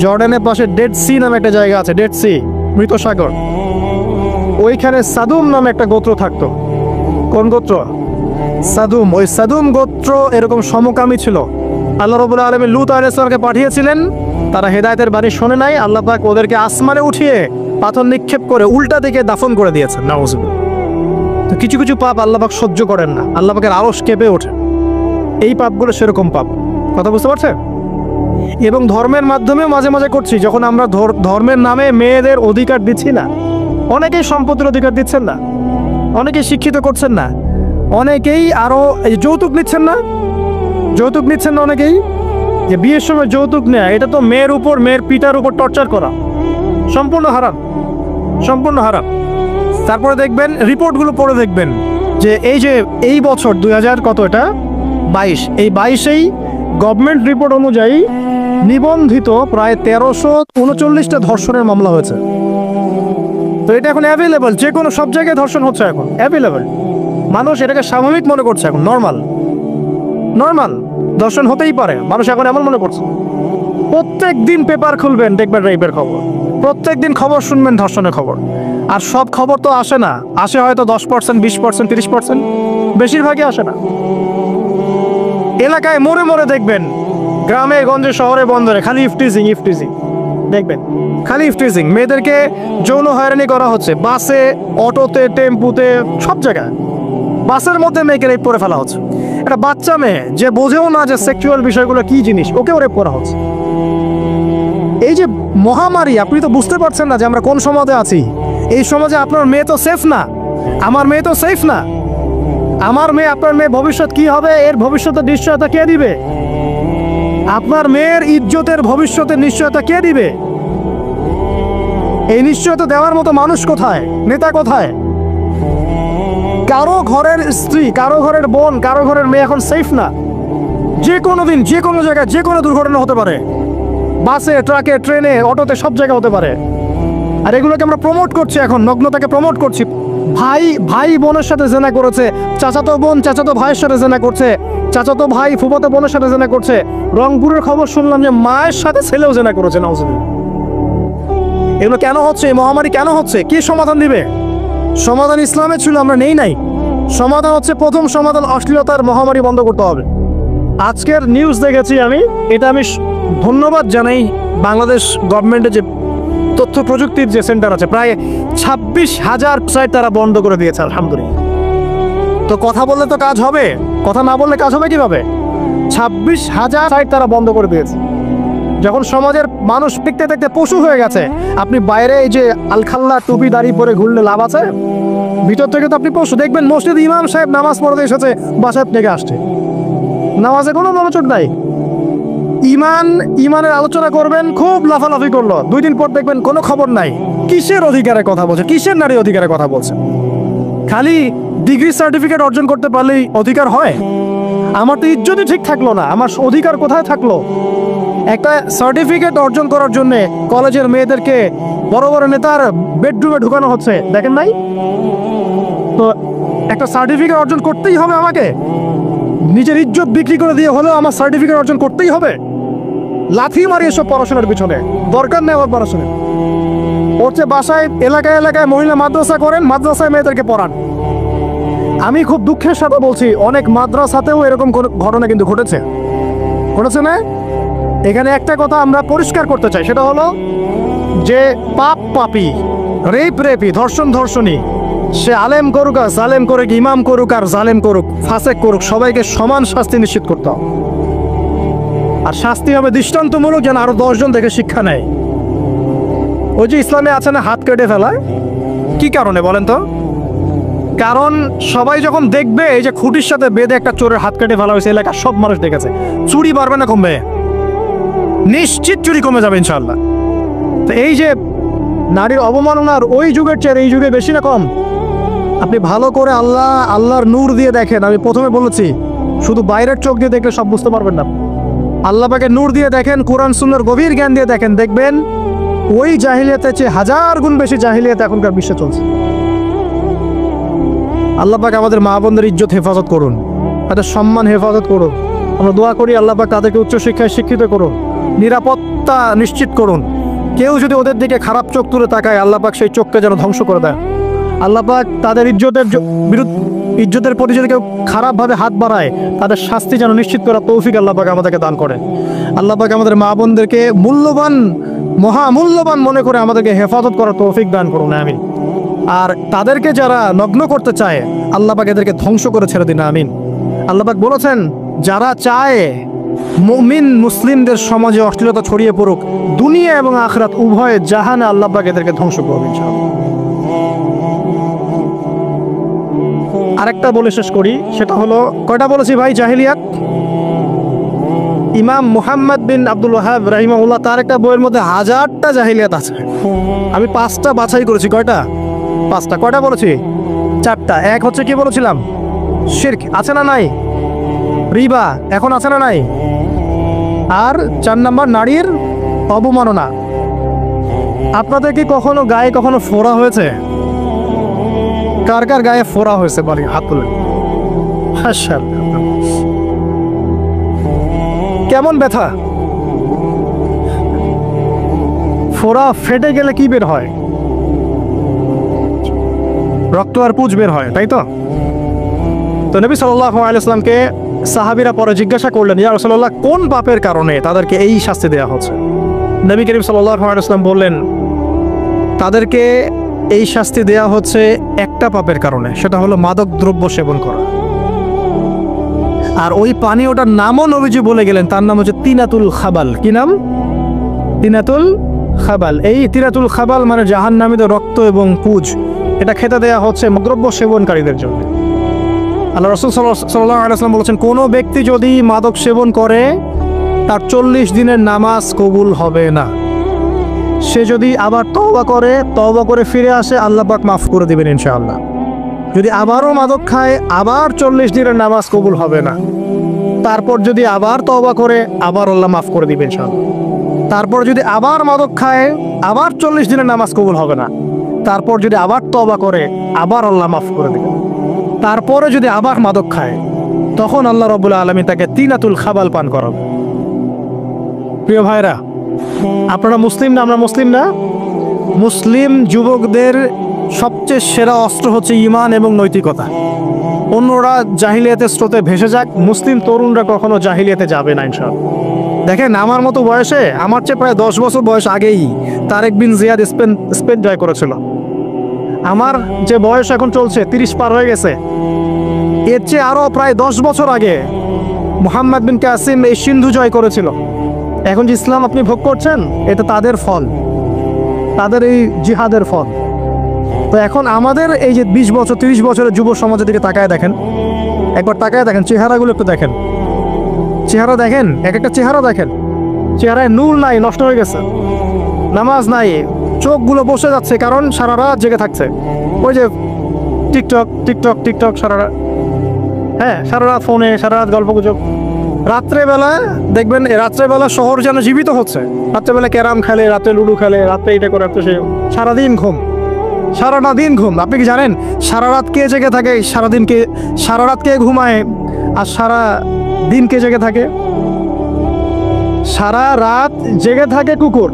জর্ডানের পাশে ডেড সি নামে একটা জায়গা আছে, ডেড সি, মৃত সাগর। ওইখানে সাদুম নামে একটা গোত্র থাকতো। কোন গোত্র? সাদুম। ওই সাদুম গোত্র এরকম সমকামী ছিল। আল্লাহ রাব্বুল আলামিন লূত আলাইহিস সালামকে পাঠিয়েছিলেন, তারা হেদায়েতের বাণী শোনে নাই। আল্লাহ পাক ওদেরকে আসমানে উঠিয়ে পাথর নিক্ষেপ করে উল্টা দিকে দাফন করে দিয়েছেন। নাউজুবিল্লাহ। তো কিছু কিছু পাপ আল্লাহ পাক সহ্য করেন না, আল্লাহ পাকের আরশ কেঁপে ওঠে। এই পাপগুলো সেরকম পাপ। কথা বুঝতে পারছেন? এবং ধর্মের মাধ্যমেও মাঝে মাঝে করছি, যখন আমরা ধর্মের নামে মেয়েদের অধিকার দিচ্ছি না, অনেকেই সম্পত্তির অধিকার দিচ্ছেন না, অনেকেই শিক্ষিত করছেন না, অনেকেই আরও যৌতুক নিচ্ছেন না, যৌতুক নিচ্ছেন না অনেকেই, যে বিয়ের সময় যৌতুক নেয়, এটা তো মেয়ের উপর, মেয়ের পিতার উপর টর্চার করা, সম্পূর্ণ হারাম, সম্পূর্ণ হারাম। তারপরে দেখবেন রিপোর্টগুলো পড়ে দেখবেন যে এই বছর 2000 কত এটা 22, এই 22-এই গভর্নমেন্ট রিপোর্ট অনুযায়ী নিবন্ধিত প্রায় 1339টা ধর্ষণের মামলা হয়েছে। তো এটা এখন অ্যাভেলেবল, যে কোনো সব জায়গায় ধর্ষণ হচ্ছে, এখন অ্যাভেলেবল। মানুষ এটাকে স্বাভাবিক মনে করছে, এখন নর্মাল, নর্মাল ধর্ষণ হতেই পারে, মানুষ এখন এমন মনে করছে। প্রত্যেক দিন পেপার খুলবেন, দেখবেন রেপের খবর, প্রত্যেক দিন খবর শুনবেন ধর্ষণের খবর। আর সব খবর তো আসে না, আসে হয়তো 10%, 20%, 30%, বেশিরভাগই আসে না। এলাকায় মোড়ে মোড়ে দেখবেন, গ্রামে গঞ্জে শহরে বন্দরে খালি ইফটিজিং, ইফটিজিং দেখবেন, খালি ইফটিজিং। মেয়েদেরকে যৌন হয়রানি করা হচ্ছে, বাসে, অটোতে, টেম্পুতে, সব জায়গায়। বাসের মধ্যে মেয়েকে রেপ করে ফেলা হচ্ছে। একটা বাচ্চা মেয়ে যে বোঝেও না যে সেক্সুয়াল বিষয়গুলো কি জিনিস, ওকেও রেপ করা হচ্ছে। এই যে মহামারী, আপনি তো বুঝতে পারছেন না যে আমরা কোন সমাজে আছি। এই সমাজে আপনার মেয়ে তো সেফ না, আমার মেয়ে তো সেফ না। আমার মেয়ে, আপনার মেয়ে ভবিষ্যৎ কি হবে, এর ভবিষ্যতের নিশ্চয়তা কে দিবে? আপনার মেয়ের ইজ্জতের ভবিষ্যতের নিশ্চয়তা কে দিবে? এই নিশ্চয়তা দেওয়ার মতো মানুষ কোথায়, নেতা কোথায়? কারো ঘরের স্ত্রী, কারো ঘরের বোন, কারো ঘরের মেয়ে এখন সেফ না। যে কোনো দিন, যে কোনো জায়গায়, যে কোনো দুর্ঘটনা হতে পারে, বাসে, ট্রাকে, ট্রেনে, অটোতে, সব জায়গায় হতে পারে। আর এগুলোকে আমরা প্রমোট করছি, এখন নগ্নতাকে প্রমোট করছি। ভাই ভাই বোনের সাথে জেনা করেছে, চাচাতো বোন চাচাতো ভাইয়ের সাথে জেনা করছে, চাচাতো ভাই ফুফাতো বোনের সাথে জেনা করছে। রংপুরের খবর শুনলাম যে মায়ের সাথে ছেলেও জেনা করেছে। নাউজুবিল্লাহ। এগুলো কেন হচ্ছে? এই মহামারী কেন হচ্ছে? কি সমাধান দিবে? সমাধান ইসলামে ছিল, আমরা নেই নাই। সমাধান হচ্ছে, প্রথম সমাধান অশ্লীলতার মহামারী বন্ধ করতে হবে। আজকের নিউজ দেখেছি আমি, এটা আমি ধন্যবাদ জানাই বাংলাদেশ গভর্নমেন্টের, যে তথ্য প্রযুক্তির যে সেন্টার আছে, প্রায় 26,000 সাইট তারা বন্ধ করে দিয়েছে, আলহামদুলিল্লাহ। তো কথা বললে তো কাজ হবে, কথা না বললে কাজ হবে কিভাবে? 26,000 সাইট তারা বন্ধ করে দিয়েছে। যখন সমাজের মানুষ দেখতে দেখতে পশু হয়ে গেছে, আপনি বাইরে এই যে আলখাল্লা টুপি দাড়ি পরে ঘুরলে লাভ আছে? ভিতর থেকে তো আপনি পশু। দেখবেন মসজিদ ইমাম সাহেব নামাজ পড়তে এসেছে, বাসায় থেকে আসছে, নামাজে কোনো মনোযোগ নাই। ইমানের আলোচনা করবেন, খুব লাফালাফি করলো, 2 দিন পর দেখবেন কোনো খবর নাই। কিসের অধিকারের কথা বলছে? কিসের নারী অধিকারের কথা বলছে? খালি ডিগ্রি সার্টিফিকেট অর্জন করতে পারলেই অধিকার হয়? আমার তো ইজ্জতই ঠিক থাকলো না, আমার অধিকার কোথায় থাকলো? একটা সার্টিফিকেট অর্জন করার জন্য কলেজের মেয়েদেরকে বড় বড় নেতার বেডরুমে ঢুকানো হচ্ছে, দেখেন নাই? তো একটা সার্টিফিকেট অর্জন করতেই হবে আমাকে, নিজের ইজ্জত বিক্রি করে দিয়ে হলেও আমার সার্টিফিকেট অর্জন করতেই হবে। লাথি মারি এসব পড়াশোনার পিছনে, দরকার নেই আমার পড়াশোনা। ওর বাসায় এলাকায় এলাকায় মহিলা মাদ্রাসা করেন, মাদ্রাসায় মেয়েদেরকে পড়ান। আমি খুব দুঃখের সাথে বলছি, অনেক মাদ্রাসাতেও এরকম ঘটনা কিন্তু ঘটেছে না? এখানে একটা কথা আমরা পরিষ্কার করতে চাই, সেটা হলো যে পাপ পাপী, রেপি, ধর্ষণী, সে আলেম করুক আর জালেম করুক, ইমাম করুক আর জালেম করুক, ফাসেক করুক, সবাইকে সমান শাস্তি নিশ্চিত করতে হবে। আর শাস্তি হবে দৃষ্টান্তমূলক, যেন আরো 10 জন থেকে শিক্ষা নেয়। ওই যে ইসলামে আছে না হাত কেটে ফেলা, কি কারণে বলেন তো? কারণ সবাই যখন দেখবে এই যে খুঁটির সাথে বেঁধে একটা চোরের হাত কেটে ফেলা হয়েছে, এলাকার সব মানুষ দেখেছে, চুরি বাড়বে না কমবে? নিশ্চিত চুরি কমে যাবে ইনশাআল্লাহ। তো এই যে নারীর অবমাননার ওই যুগের চেয়ে এই যুগে বেশি না কম? আপনি ভালো করে আল্লাহর নূর দিয়ে দেখেন। আমি প্রথমে বলেছি, শুধু বাইরের চোখ দিয়ে দেখলে সব বুঝতে পারবেন না। আল্লাহ পাকে নূর দিয়ে দেখেন, কোরআন সুন্নাহর গভীর জ্ঞান দিয়ে দেখেন, দেখবেন ওই জাহিলিয়াতের চেয়ে 1000 গুণ বেশি জাহিলিয়াত এখনকার বিশ্বে চলছে। আল্লাহ পাক আমাদের মা বোনদের ইজ্জত হেফাজত করুন, তাদের সম্মান হেফাজত করুন। আমরা দোয়া করি আল্লাহ পাক তাদেরকে উচ্চশিক্ষায় শিক্ষিত করুন, নিরাপত্তা নিশ্চিত করুন। কেউ যদি ওদের দিকে খারাপ চোখ তুলে তাকায়, আল্লাহ পাক সেই চোখকে যেন ধ্বংস করে দেয়। আল্লাহ পাক তাদের ইজ্জতের প্রতি যদি কেউ খারাপভাবে হাত বাড়ায়, তাদের শাস্তি যেন নিশ্চিত করার তৌফিক আল্লাহ পাক আমাদেরকে দান করে। আল্লাহ পাক আমাদের মা বোনদেরকে মহামূল্যবান মনে করে আমাদেরকে হেফাজত করার তৌফিক দান করুন, আমিন। আর তাদেরকে যারা নগ্ন করতে চায়, আল্লাহ পাক এদেরকে ধ্বংস করে ছেড়ে দিন, আমিন। আল্লাহ পাক বলেছেন, যারা চায় মুমিন মুসলিমদের সমাজে অশ্লীলতা ছড়িয়ে পড়ুক, দুনিয়া এবং আখিরাত উভয় জাহানে আল্লাহ পাক এদেরকে ধ্বংস করবেন ইনশাআল্লাহ। আরেকটা বলে শেষ করি, সেটা হলো, কয়টা বলেছি ভাই? জাহিলিয়াত। ইমাম মুহাম্মদ বিন আব্দুল ওয়াহাব রাহিমাহুল্লাহ তার একটা বইয়ের মধ্যে 1000টা জাহিলিয়াত আছে। আমি 5টা বাছাই করেছি। কয়টা? 5টা। কয়টা বলেছি? 4টা। এক হচ্ছে কি বলেছিলাম? শিরক। আছে না নাই? রিবা এখন আছে না নাই? আর 4 নাম্বার নারীর অবমাননা। আপনাদের কি কখনো গায়ে কখনো ফোড়া হয়েছে? কার কার গায়ে ফোড়া হয়েছে বলি, হাত তুলে। কেমন ব্যথা? ফোড়া ফেটে গেলে কি বের হয়? রক্ত আর পুঁজ বের হয়, তাই তো? তো নবী সাল্লাল্লাহু আলাইহি ওয়াসাল্লামকে সাহাবীরা পরে জিজ্ঞাসা করলেন, ইয়া রাসূলুল্লাহ, কোন পাপের কারণে তাদেরকে এই শাস্তি দেওয়া হচ্ছে? নবী করিম সাল্লাল্লাহু আলাইহি ওয়াসাল্লাম বললেন, তাদেরকে এই শাস্তি দেওয়া হচ্ছে একটা পাপের কারণে, সেটা হলো মাদক দ্রব্য সেবন করা। আর ওই পানীয়টার নামও নবীজি বলে গেলেন, তার নাম হচ্ছে তিনাতুল খাবাল। কি নাম? তিনাতুল খাবাল। এই তিনাতুল খাবাল মানে জাহান্নামীদের রক্ত এবং পুঁজ, এটা খেতে দেওয়া হচ্ছে দ্রব্য সেবনকারীদের জন্য। আল্লাহ রাসূল সাল্লাল্লাহু আলাইহি ওয়াসাল্লাম বলেছেন, কোনো ব্যক্তি যদি মাদক সেবন করে তার 40 দিনের নামাজ কবুল হবে না। সে যদি আবার তওবা করে ফিরে আসে, আল্লাহ পাক মাফ করে দিবেন ইনশাআল্লাহ। যদি আবারও মাদক খায়, আবার 40 দিনের নামাজ কবুল হবে না। তারপর যদি আবার তওবা করে, আবার আল্লাহ মাফ করে দিবেন ইনশাআল্লাহ। তারপর যদি আবার মাদক খায়, আবার 40 দিনের নামাজ কবুল হবে না। তারপর যদি আবার তওবা করে, আবার আল্লাহ মাফ করে দিবেন। তারপরে যদি আবার মাদক খায়, তখন আল্লাহ রাব্বুল আলামিন তাকে তিনাতুল খাবাল পান করাবে। প্রিয় ভাইরা, আপনারা মুসলিম না? আমরা মুসলিম না? মুসলিম যুবকদের সবচেয়ে সেরা অস্ত্র হচ্ছে ঈমান এবং নৈতিকতা। অন্যরা জাহিলিয়াতের স্রোতে ভেসে যাক, মুসলিম তরুণরা কখনো জাহিলিয়াতে যাবে না ইনশাআল্লাহ। দেখেন, আমার মতো বয়সে, আমার চেয়ে প্রায় 10 বছর বয়স আগেই তারেক বিন জিয়াদ স্পেন জয় করেছিল। আমার যে বয়স এখন চলছে 30 পার হয়ে গেছে, এর চেয়ে আরও প্রায় 10 বছর আগে মুহাম্মদ বিন কাসিম এই সিন্ধু জয় করেছিল। এখন যে ইসলাম আপনি ভোগ করছেন, এটা তাদের ফল, তাদের এই জিহাদের ফল। তো এখন আমাদের এই যে 20 বছর 30 বছরের যুব সমাজের দিকে তাকায় দেখেন, একবার তাকায় দেখেন, চেহারাগুলো একটু দেখেন, চেহারা দেখেন, এক একটা চেহারা দেখেন, চেহারায় নূর নাই, নষ্ট হয়ে গেছে। নামাজ নাই, চোখগুলো বসে যাচ্ছে, কারণ সারা রাত জেগে থাকছে। ওই যে টিকটক টিকটক টিকটক সারা রাত, হ্যাঁ সারা রাত ফোনে, সারা রাত গল্প গুজব। রাত্রেবেলা দেখবেন, রাত্রেবেলা শহর যেন জীবিত হচ্ছে। রাত্রেবেলা ক্যারাম খেলে, রাত্রে লুডো খেলে, রাত্রে এটা করে, রাত্রে সে, সারাদিন ঘুম, সারাটা দিন ঘুম। আপনি কি জানেন সারা রাত কে জেগে থাকে? সারা রাত কে ঘুমায় আর সারা দিন কে জেগে থাকে? সারা রাত জেগে থাকে কুকুর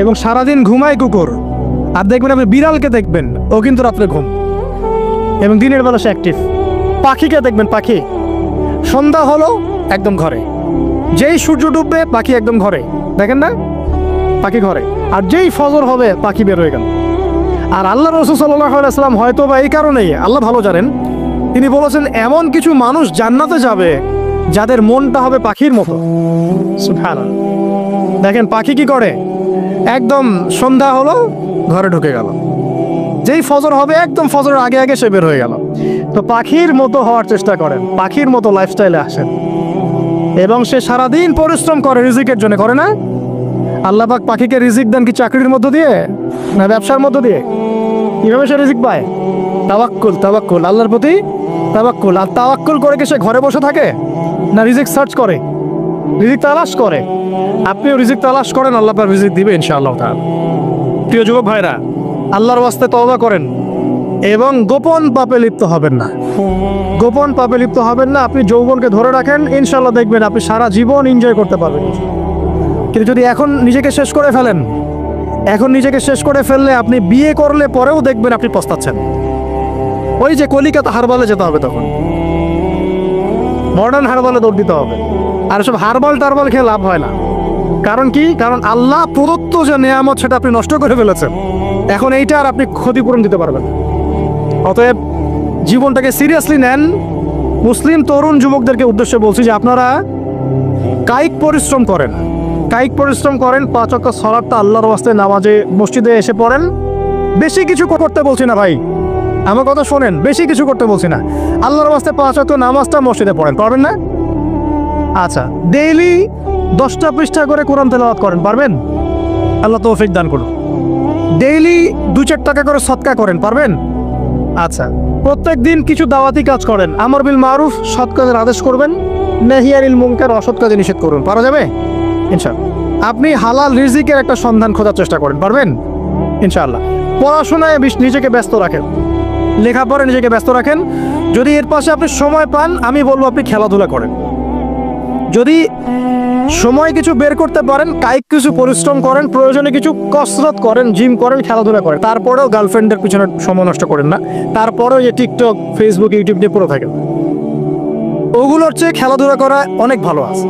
এবং সারাদিন ঘুমায় কুকুর। আর দেখবেন আপনি বিড়ালকে দেখবেন, ও কিন্তু রাত্রে ঘুম এবং দিনের বেলা সে অ্যাক্টিভ। পাখিকে দেখবেন, পাখি সন্ধ্যা হলো একদম ঘরে, যেই সূর্য ডুববে পাখি একদম ঘরে, দেখেন না? পাখি ঘরে। আর যেই ফজর হবে পাখি বের হয়ে গেল। আর আল্লাহ রাসূল সাল্লাল্লাহু আলাইহি ওয়াসাল্লাম হয়তো বা এই কারণেই, আল্লাহ ভালো জানেন, তিনি বলেছেন এমন কিছু মানুষ জান্নাতে যাবে যাদের মনটা হবে পাখির মতো। সুবহানাল্লাহ। দেখেন পাখি কি করে, একদম সন্ধ্যা হলো ঘরে ঢুকে গেল, যেই ফজর হবে একদম ফজরের আগে আগে সে বের হয়ে গেল। তো পাখির মতো হওয়ার চেষ্টা করেন, পাখির মতো লাইফস্টাইলে আসেন, এবং সে সারাদিন পরিশ্রম করে রিজিকের জন্য, করে না? আল্লাহ পাক পাখিকে রিজিক দেন কি চাকরির মধ্য দিয়ে না ব্যবসার মধ্য দিয়ে? কিভাবে সে রিজিক পায়? তাওয়াক্কুল, আল্লাহর প্রতি তাওয়াক্কুল। আর তাওয়াক্কুল করে কি সে ঘরে বসে থাকে না রিজিক সার্চ করে, রিজিক তালাশ করে? আপনিও রিজিক তালাশ করেন, আল্লাহ পাক রিজিক দিবে ইনশাআল্লাহ তাআলা। প্রিয় যুবক ভাইরা, আল্লাহর ওয়াস্তে তওবা করেন এবং গোপন পাপে লিপ্ত হবেন না। গোপন পাপে লিপ্ত হবেন না। আপনি যৌবনকে ধরে রাখেন, ইনশাআল্লাহ দেখবেন আপনি সারা জীবন এনজয় করতে পারবেন। কিন্তু যদি এখন নিজেকে শেষ করে ফেলেন, এখন নিজেকে শেষ করে ফেললে আপনি বিয়ে করলে পরেও দেখবেন আপনি পস্তাচ্ছেন। ওই যে কলিকাতা হারবালে যেতে হবে, তখন মডার্ন হারবালে দৌড় দিতে হবে। আর সব হারবাল টারবাল খেয়ে লাভ হয় না। কারণ কি? কারণ আল্লাহ প্রদত্ত যে নেয়ামত সেটা আপনি নষ্ট করে ফেলেছেন। এখন এইটা আর আপনি ক্ষতিপূরণ দিতে পারবেন। অতএব জীবনটাকে সিরিয়াসলি নেন। মুসলিম তরুণ যুবকদেরকে উদ্দেশ্যে বলছি যে আপনারা কায়িক পরিশ্রম করেন, কায়িক পরিশ্রম করেন, 5 ওয়াক্ত সালাতটা আল্লাহর ওয়াস্তে নামাজে মসজিদে এসে পড়েন। বেশি কিছু করতে বলছি না ভাই, আমার কথা শোনেন, বেশি কিছু করতে বলছি না। আল্লাহর ওয়াস্তে 5 ওয়াক্ত নামাজটা মসজিদে পড়েন, পারবেন না? আচ্ছা, ডেইলি 10টা পৃষ্ঠা করে কোরআন তেলাওয়াত করেন, পারবেন? আল্লাহ তৌফিক দান করুন। ডেইলি 2-4 টাকা করে সদকা করেন, পারবেন? আচ্ছা, প্রত্যেক দিন কিছু দাওয়াতি কাজ করেন, আমর বিল মারুফ, সৎ কাজের আদেশ করবেন, নাহি আনিল মুনকার, অসৎ কাজে নিষেধ করুন, পারা যাবে ইনশাআল্লাহ। আপনি হালাল রিজিকের একটা সন্ধান খোঁজার চেষ্টা করেন, পারবেন ইনশাআল্লাহ। পড়াশোনায় নিজেকে ব্যস্ত রাখেন, লেখাপড়ায় নিজেকে ব্যস্ত রাখেন। যদি এর পাশে আপনি সময় পান, আমি বলবো আপনি খেলাধুলা করেন। যদি সময় কিছু বের করতে পারেন, কায়িক কিছু পরিশ্রম করেন, প্রয়োজনে কিছু কসরত করেন, জিম করেন, খেলাধুলা করেন। তারপরেও গার্লফ্রেন্ডের পিছনে সময় নষ্ট করেন না, তারপরেও যে টিকটক, ফেসবুক, ইউটিউব নিয়ে পড়ে থাকেন, ওগুলোর চেয়ে খেলাধুলা করা অনেক ভালো আছে।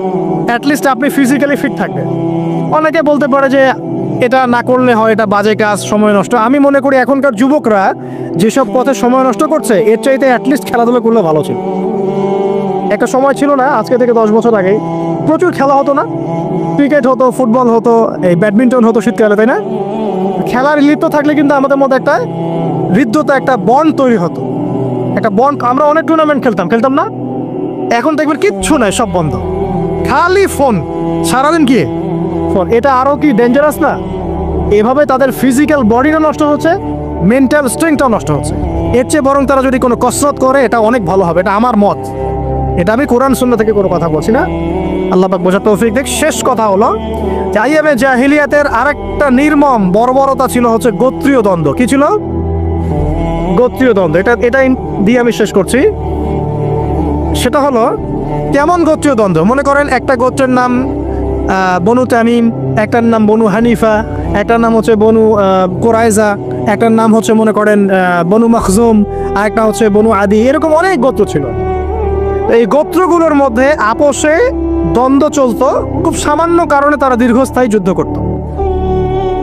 অ্যাটলিস্ট আপনি ফিজিক্যালি ফিট থাকবেন। অনেকে বলতে পারে যে এটা না করলে হয়, এটা বাজে কাজ, সময় নষ্ট। আমি মনে করি এখনকার যুবকরা যেসব পথে সময় নষ্ট করছে, এর চাইতে অ্যাটলিস্ট খেলাধুলা করলে ভালো ছিল। একটা সময় ছিল না, আজকে থেকে 10 বছর আগে প্রচুর খেলা হতো না? ক্রিকেট হতো, ফুটবল হতো, এই ব্যাডমিন্টন হতো শীতকালে, তাই না? খেলার লিপ্ত থাকলে কিন্তু আমাদের মধ্যে একটা হৃদ্যতা, একটা বন্ড তৈরি হতো, একটা বন্ড। আমরা অনেক টুর্নামেন্ট খেলতাম না? এখন দেখবেন কিচ্ছু নাই, সব বন্ধ, খালি ফোন, সারাদিন কি ফোন। এটা আরও কি ডেঞ্জারাস না? এভাবে তাদের ফিজিক্যাল বডিটা নষ্ট হচ্ছে, মেন্টাল স্ট্রেংথটাও নষ্ট হচ্ছে। এর চেয়ে বরং তারা যদি কোনো কসরত করে, এটা অনেক ভালো হবে, এটা আমার মত। এটা আমি কোরআন সুন্নাহ থেকে কোনো কথা বলছি না, আল্লাহ পাক বোঝার তৌফিক দেখ। শেষ কথা হলো যে আইয়ামে জাহিলিয়াতের আরেকটা নির্মম বর্বরতা ছিল হচ্ছে গোত্রীয় দ্বন্দ্ব। কি ছিল? গোত্রীয় দ্বন্দ্ব। এটা দিয়ে আমি শেষ করছি। সেটা হলো কেমন গোত্রীয় দ্বন্দ্ব? মনে করেন একটা গোত্রের নাম বনু তামিম, একটার নাম বনু হানিফা, একটার নাম হচ্ছে বনু কোরাইজা, একটার নাম হচ্ছে মনে করেন বনু মাখজুম, আর একটা হচ্ছে বনু আদি। এরকম অনেক গোত্র ছিল। এই গোত্রগুলোর মধ্যে আপোষে দ্বন্দ্ব চলতো, খুব সামান্য কারণে তারা দীর্ঘস্থায়ী যুদ্ধ করত।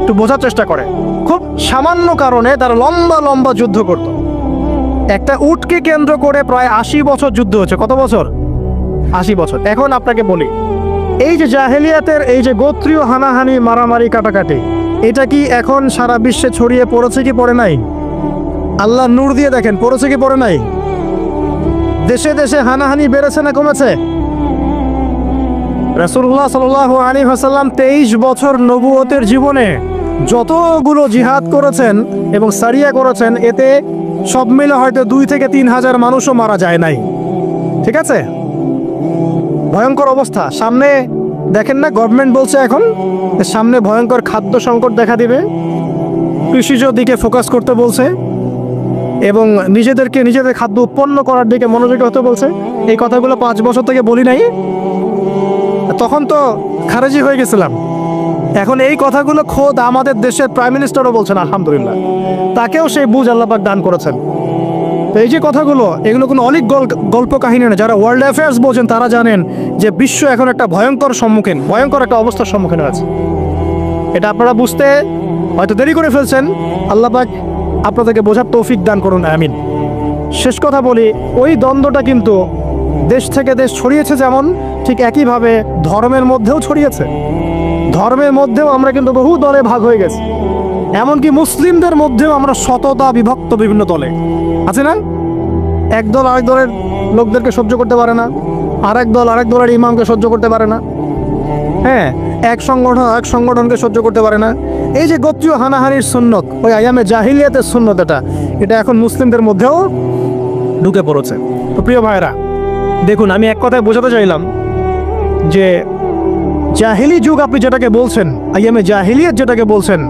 একটু বোঝার চেষ্টা করে, খুব সামান্য কারণে তারা লম্বা লম্বা যুদ্ধ করত। একটা উটকে কেন্দ্র করে প্রায় 80 বছর যুদ্ধ হচ্ছে। কত বছর? 80 বছর। এখন আপনাকে বলি, এই যে জাহেলিয়াতের এই যে গোত্রীয় হানাহানি, মারামারি, কাটাকাটি, এটা কি এখন সারা বিশ্বে ছড়িয়ে পড়েছে কি পড়ে নাই? আল্লাহ নূর দিয়ে দেখেন, পড়েছে কি পড়ে নাই? দেশে দেশে হানাহানি বেড়েছে না কমেছে? রাসূলুল্লাহ সাল্লাল্লাহু আলাইহি ওয়াসাল্লাম 23 বছর নবুয়তের জীবনে যতগুলো জিহাদ করেছেন এবং সারিয়া করেছেন, এতে সব মিলে হয়তো 2 থেকে 3 হাজার মানুষও মারা যায় নাই। ঠিক আছে? ভয়ঙ্কর অবস্থা। সামনে দেখেন না, গভর্নমেন্ট বলছে এখন সামনে ভয়ঙ্কর খাদ্য সংকট দেখা দিবে, কৃষিজ দিকে ফোকাস করতে বলছে এবং নিজেদের খাদ্য উৎপন্ন করার দিকে মনোযোগী হতে বলছে। এই কথাগুলো 5 বছর থেকে বলি নাই, তখন তো খারেজি হয়ে গেছিলাম। এখন এই কথাগুলো খোদ আমাদের দেশের প্রাইম মিনিস্টারও বলছেন, আলহামদুলিল্লাহ, তাকেও সেই বুঝ আল্লাহ পাক দান করেছেন। তো এই যে কথাগুলো, এগুলো কোনো অলিক গল্প কাহিনী না। যারা ওয়ার্ল্ড অ্যাফেয়ার্স বোঝেন তারা জানেন যে বিশ্ব এখন একটা ভয়ঙ্কর একটা অবস্থার সম্মুখীন হয়েছে। এটা আপনারা বুঝতে হয়তো দেরি করে ফেলছেন। আল্লাহ পাক আপনাদেরকে বোঝার তৌফিক দান করুন, আমিন। শেষ কথা বলি, ওই দ্বন্দ্বটা কিন্তু দেশ থেকে দেশ ছড়িয়েছে, যেমন ঠিক একইভাবে ধর্মের মধ্যেও ছড়িয়েছে। ধর্মের মধ্যেও আমরা কিন্তু বহু দলে ভাগ হয়ে গেছি। এমনকি মুসলিমদের মধ্যেও আমরা শততা বিভক্ত বিভিন্ন দলে আছে না? এক দল আরেক দলের লোকদেরকে সহ্য করতে পারে না, আরেক দল আরেক দলের ইমামকে সহ্য করতে পারে না। হ্যাঁ, এক সংগঠনকে সহ্য করতে পারে না। এই যে গোত্রীয় হানাহানির সুন্নত, ওই আইয়ামে জাহিলিয়াতের সুন্নত, এটা এখন মুসলিমদের মধ্যেও ঢুকে পড়েছে। তো প্রিয় ভাইরা, দেখুন, আমি এক কথায় বোঝাতে চাইলাম যে জাহিলি যুগ আপনি যেটাকে বলছেন, আইয়ামে জাহিলিয়াত যেটাকে বলছেন,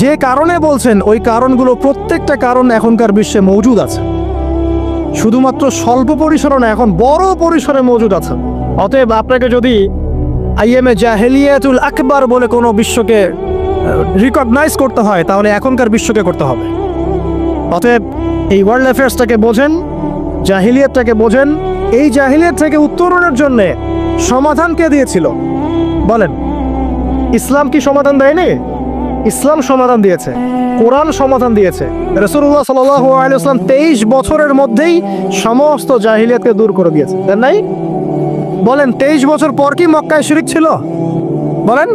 যে কারণে বলছেন, ওই কারণগুলো প্রত্যেকটা কারণ এখনকার বিশ্বে মজুদ আছে। শুধুমাত্র স্বল্প পরিসরে না, এখন বড় পরিসরে মজুদ আছে। অতএব আপনাকে যদি আইয়ামে জাহিলিয়াতুল আকবার বলে কোনো বিশ্বকে রিকগনাইজ করতে হয়, তাহলে এখনকার বিশ্বকে করতে হবে। অতএব এই ওয়ার্ল্ড অ্যাফেয়ার্সটাকে বোঝেন, জাহিলিয়াতটাকে বোঝেন। এই জাহিলিয়াত থেকে উত্তরণের জন্য সমাধান কে দিয়েছিল বলেন? ইসলাম কি সমাধান দেয়নি? ইসলাম সমাধান দিয়েছে, কোরআন সমাধান দিয়েছে। রাসূলুল্লাহ সাল্লাল্লাহু আলাইহি ওয়াসাল্লাম 23 বছরের মধ্যেই সমস্ত জাহিলিয়াতকে দূর করে দিয়েছে, তাই নাই? বলেন 23 বছর পর কি মক্কায় শিরক ছিল? বলেন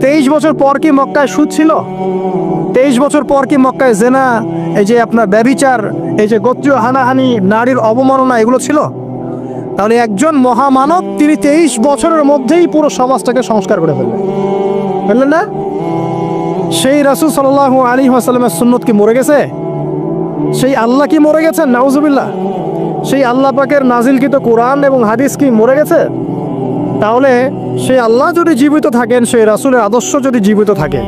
23 বছর পর কি মক্কায় সুদ ছিল? 23 বছর পর কি মক্কায় জেনা, এই যে আপনার ব্যভিচার, এই যে গোত্রীয় হানাহানি, নারীর অবমাননা এগুলো ছিল? তাহলে একজন মহামানব তিনি 23 বছরের মধ্যেই পুরো সমাজটাকে সংস্কার করে ফেললেন না? সেই রাসূল সাল্লাল্লাহু আলাইহি ওয়াসাল্লামের সুন্নত কি মরে গেছে? সেই আল্লাহ কি মরে গেছেন? নাউজুবিল্লাহ। সেই আল্লাহ পাকের নাজিলকৃত কোরআন এবং হাদিস কি মরে গেছে? তাহলে সেই আল্লাহ যদি জীবিত থাকেন, সেই রাসূলের আদর্শ যদি জীবিত থাকে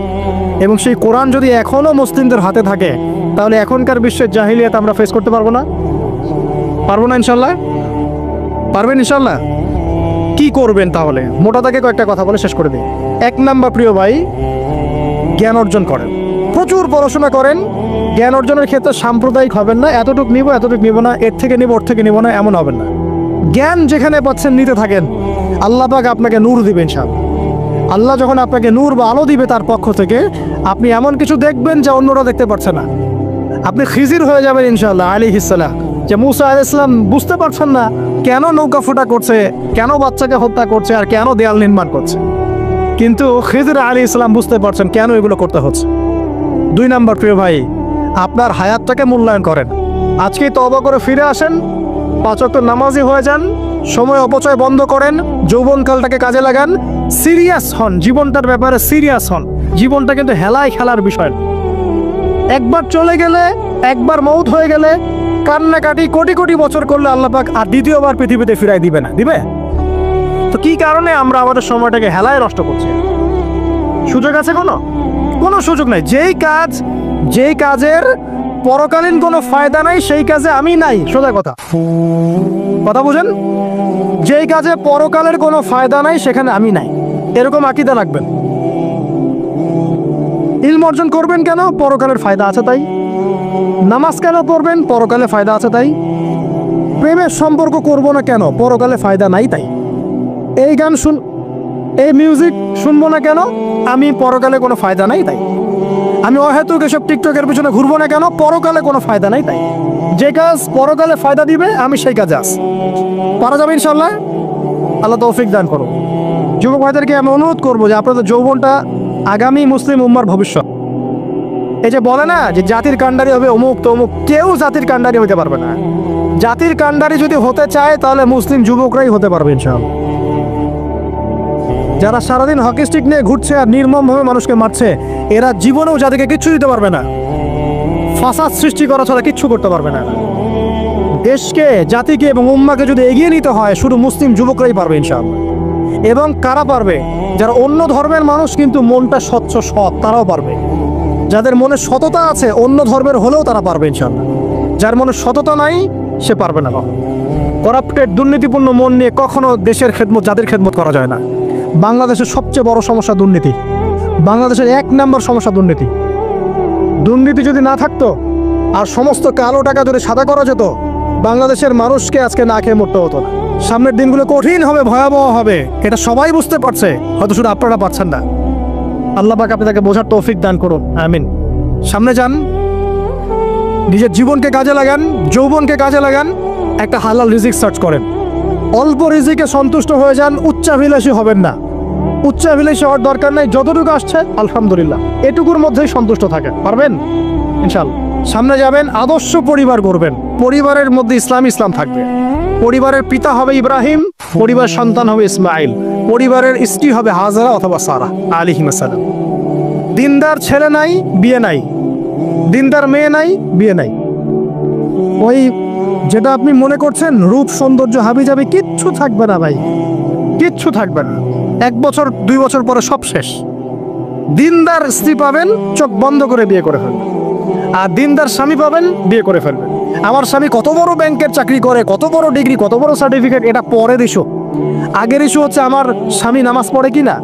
এবং সেই কোরআন যদি এখনও মুসলিমদের হাতে থাকে, তাহলে এখনকার বিশ্বের জাহিলিয়াত আমরা ফেস করতে পারবো না? পারবো না ইনশাল্লাহ? পারবেন ইনশাল্লাহ? কি করবেন তাহলে? মোটা দাগে কয়েকটা কথা বলে শেষ করে দিই। 1 নাম্বার প্রিয় ভাই, জ্ঞান অর্জন করেন, প্রচুর পড়াশোনা করেন। জ্ঞান অর্জনের ক্ষেত্রে সাম্প্রদায়িক হবেন না, এতটুকু নিব এতটুকু নিব না, এর থেকে নিব ওর থেকে নিব না, এমন হবেন না। জ্ঞান যেখানে পাচ্ছেন নিতে থাকেন, আল্লাহ পাক আপনাকে নূর দিবেন। আল্লাহ যখন আপনাকে নূর বা আলো দিবে তার পক্ষ থেকে, আপনি এমন কিছু দেখবেন যা অন্যরা দেখতে পারছে না। আপনি খিজির হয়ে যাবেন ইনশাআল্লাহ আলাইহিস সালাম। যে মুসা আলাইহিস সালাম বুঝতে পারছেন না কেন নৌকা ফুটা করছে, কেন বাচ্চাকে হত্যা করছে, আর কেন দেয়াল নির্মাণ করছে, কিন্তু খিজির আলাইহিস সালাম বুঝতে পারছেন কেন এগুলো করতে হচ্ছে। 2 নাম্বার প্রিয় ভাই, আপনার হায়াতটাকে মূল্যায়ন করেন। আজকেই তওবা করে ফিরে আসেন, 5 ওয়াক্ত নামাজি হয়ে যান, সময় অপচয় বন্ধ করেন, যৌবনকালটাকে কাজে লাগান, সিরিয়াস হন, জীবনটার ব্যাপারে সিরিয়াস হন। জীবনটা কিন্তু হেলায় খেলার বিষয় না। একবার চলে গেলে, একবার মৌত হয়ে গেলে কান্নাকাটি কোটি কোটি বছর করলে আল্লাহ পাক আর দ্বিতীয়বার পৃথিবীতে ফিরাই দিবে না, দিবে? তো কি কারণে আমরা আমাদের সময়টাকে হেলায় নষ্ট করছি? সুযোগ আছে? কোনো সুযোগ নাই। যেই কাজের পরকালীন কোনো ফায়দা নাই সেই কাজে আমি নাই। সোজা কথা বুঝেন? যেই কাজে পরকালের কোনো ফায়দা নাই সেখানে আমি নাই, এরকম আকীদা রাখবেন। ইলম অর্জন করবেন কেন? পরকালের ফায়দা আছে তাই। নামাজ কেন পড়বেন? পরকালে ফায়দা আছে তাই। প্রেমের সম্পর্ক করব না কেন? পরকালে ফায়দা নাই তাই। এই গান এই মিউজিক শুনবো না কেন? আমি পরকালে কোনো ফায়দা নাই তাই। আমি অহেতুক এসব টিকটকের পিছনে ঘুরবো না কেন? পরকালে কোনো ফায়দা নাই তাই। যে কাজ পরকালে ফায়দা দিবে আমি সেই কাজে আছি। পারা যাবে ইনশাল্লাহ? আল্লাহ তৌফিক দান করো। যুবক ভাইদেরকে আমি অনুরোধ করবো যে আপনাদের যৌবনটা আগামী মুসলিম উম্মার ভবিষ্যৎ। এই যে বলে না যে জাতির কাণ্ডারি হবে অমুক তমুক, কেউ জাতির কাণ্ডারি হতে পারবে না। জাতির কাণ্ডারি যদি হতে চায় তাহলে মুসলিম যুবকরাই হতে পারবে ইনশাআল্লাহ। যারা সারাদিন হকি স্টিক নিয়ে ঘুরছে আর নির্মমভাবে মানুষকে মারছে, এরা জীবনেও জাতিকে কিচ্ছু দিতে পারবে না। ফাসাদ সৃষ্টি করা ছাড়া কিচ্ছু করতে পারবে না। দেশকে, জাতিকে এবং উম্মাকে যদি এগিয়ে নিতে হয় শুধু মুসলিম যুবকরাই পারবে ইনশাআল্লাহ। এবং কারা পারবে? যারা অন্য ধর্মের মানুষ কিন্তু মনটা স্বচ্ছ সৎ, তারাও পারবে। যাদের মনে সততা আছে অন্য ধর্মের হলেও তারা পারবে ইনশাআল্লাহ। যার মনে সততা নাই সে পারবে না। করাপ্টেড, দুর্নীতিপূর্ণ মন নিয়ে কখনো দেশের খেদমত, জাতির খেদমত করা যায় না। বাংলাদেশের সবচেয়ে বড় সমস্যা দুর্নীতি। বাংলাদেশের 1 নম্বর সমস্যা দুর্নীতি। দুর্নীতি যদি না থাকতো আর সমস্ত কালো টাকা যদি সাদা করা যেত, বাংলাদেশের মানুষকে আজকে না খেয়ে মরতে হতো না। সামনের দিনগুলো কঠিন হবে, ভয়াবহ হবে, এটা সবাই বুঝতে পারছে, হয়তো শুধু আপনারা পারছেন না। আল্লাহ পাক আপনি তাকে বোঝার তৌফিক দান করুন, আমিন। সামনে যান, নিজের জীবনকে কাজে লাগান, যৌবনকে কাজে লাগান, একটা হালাল রিজিক সার্চ করেন। অল্প রিজিকে সন্তুষ্ট হয়ে যান, উচ্চাভিলাষী হবেন না। উচ্চাভিলাষী হওয়ার দরকার নাই, যতটুকু আসছে আলহামদুলিল্লাহ, এটুকুর মধ্যেই সন্তুষ্ট থাকেন, পারবেন ইনশাআল্লাহ। সামনে যাবেন, আদর্শ পরিবার করবেন, পরিবারের মধ্যে ইসলাম থাকবে। পরিবারের পিতা হবে ইব্রাহিম, পরিবার সন্তান হবে ইসমাইল, পরিবারের স্ত্রী হবে হাজারা অথবা সারা আলাইহিস সালাম। দিনদার ছেলে নাই, বিয়ে নাই, দিনদার মেয়ে নাই, বিয়ে নাই। ওই যেটা আপনি মনে করছেন রূপ সৌন্দর্য হাবি যাবে, কিচ্ছু থাকবে না ভাই, কিচ্ছু থাকবে না। 1 বছর 2 বছর পরে সব শেষ। দিনদার স্ত্রী পাবেন, চোখ বন্ধ করে বিয়ে করে ফেলবেন। আর দিনদার স্বামী পাবেন, বিয়ে করে ফেলবেন। আমার স্বামী কত বড় ব্যাংকের চাকরি করে, কত বড় ডিগ্রি, কত বড় সার্টিফিকেট, এটা পরের ইস্যু। আগের ইস্যু হচ্ছে আমার স্বামী নামাজ পড়ে কিনা,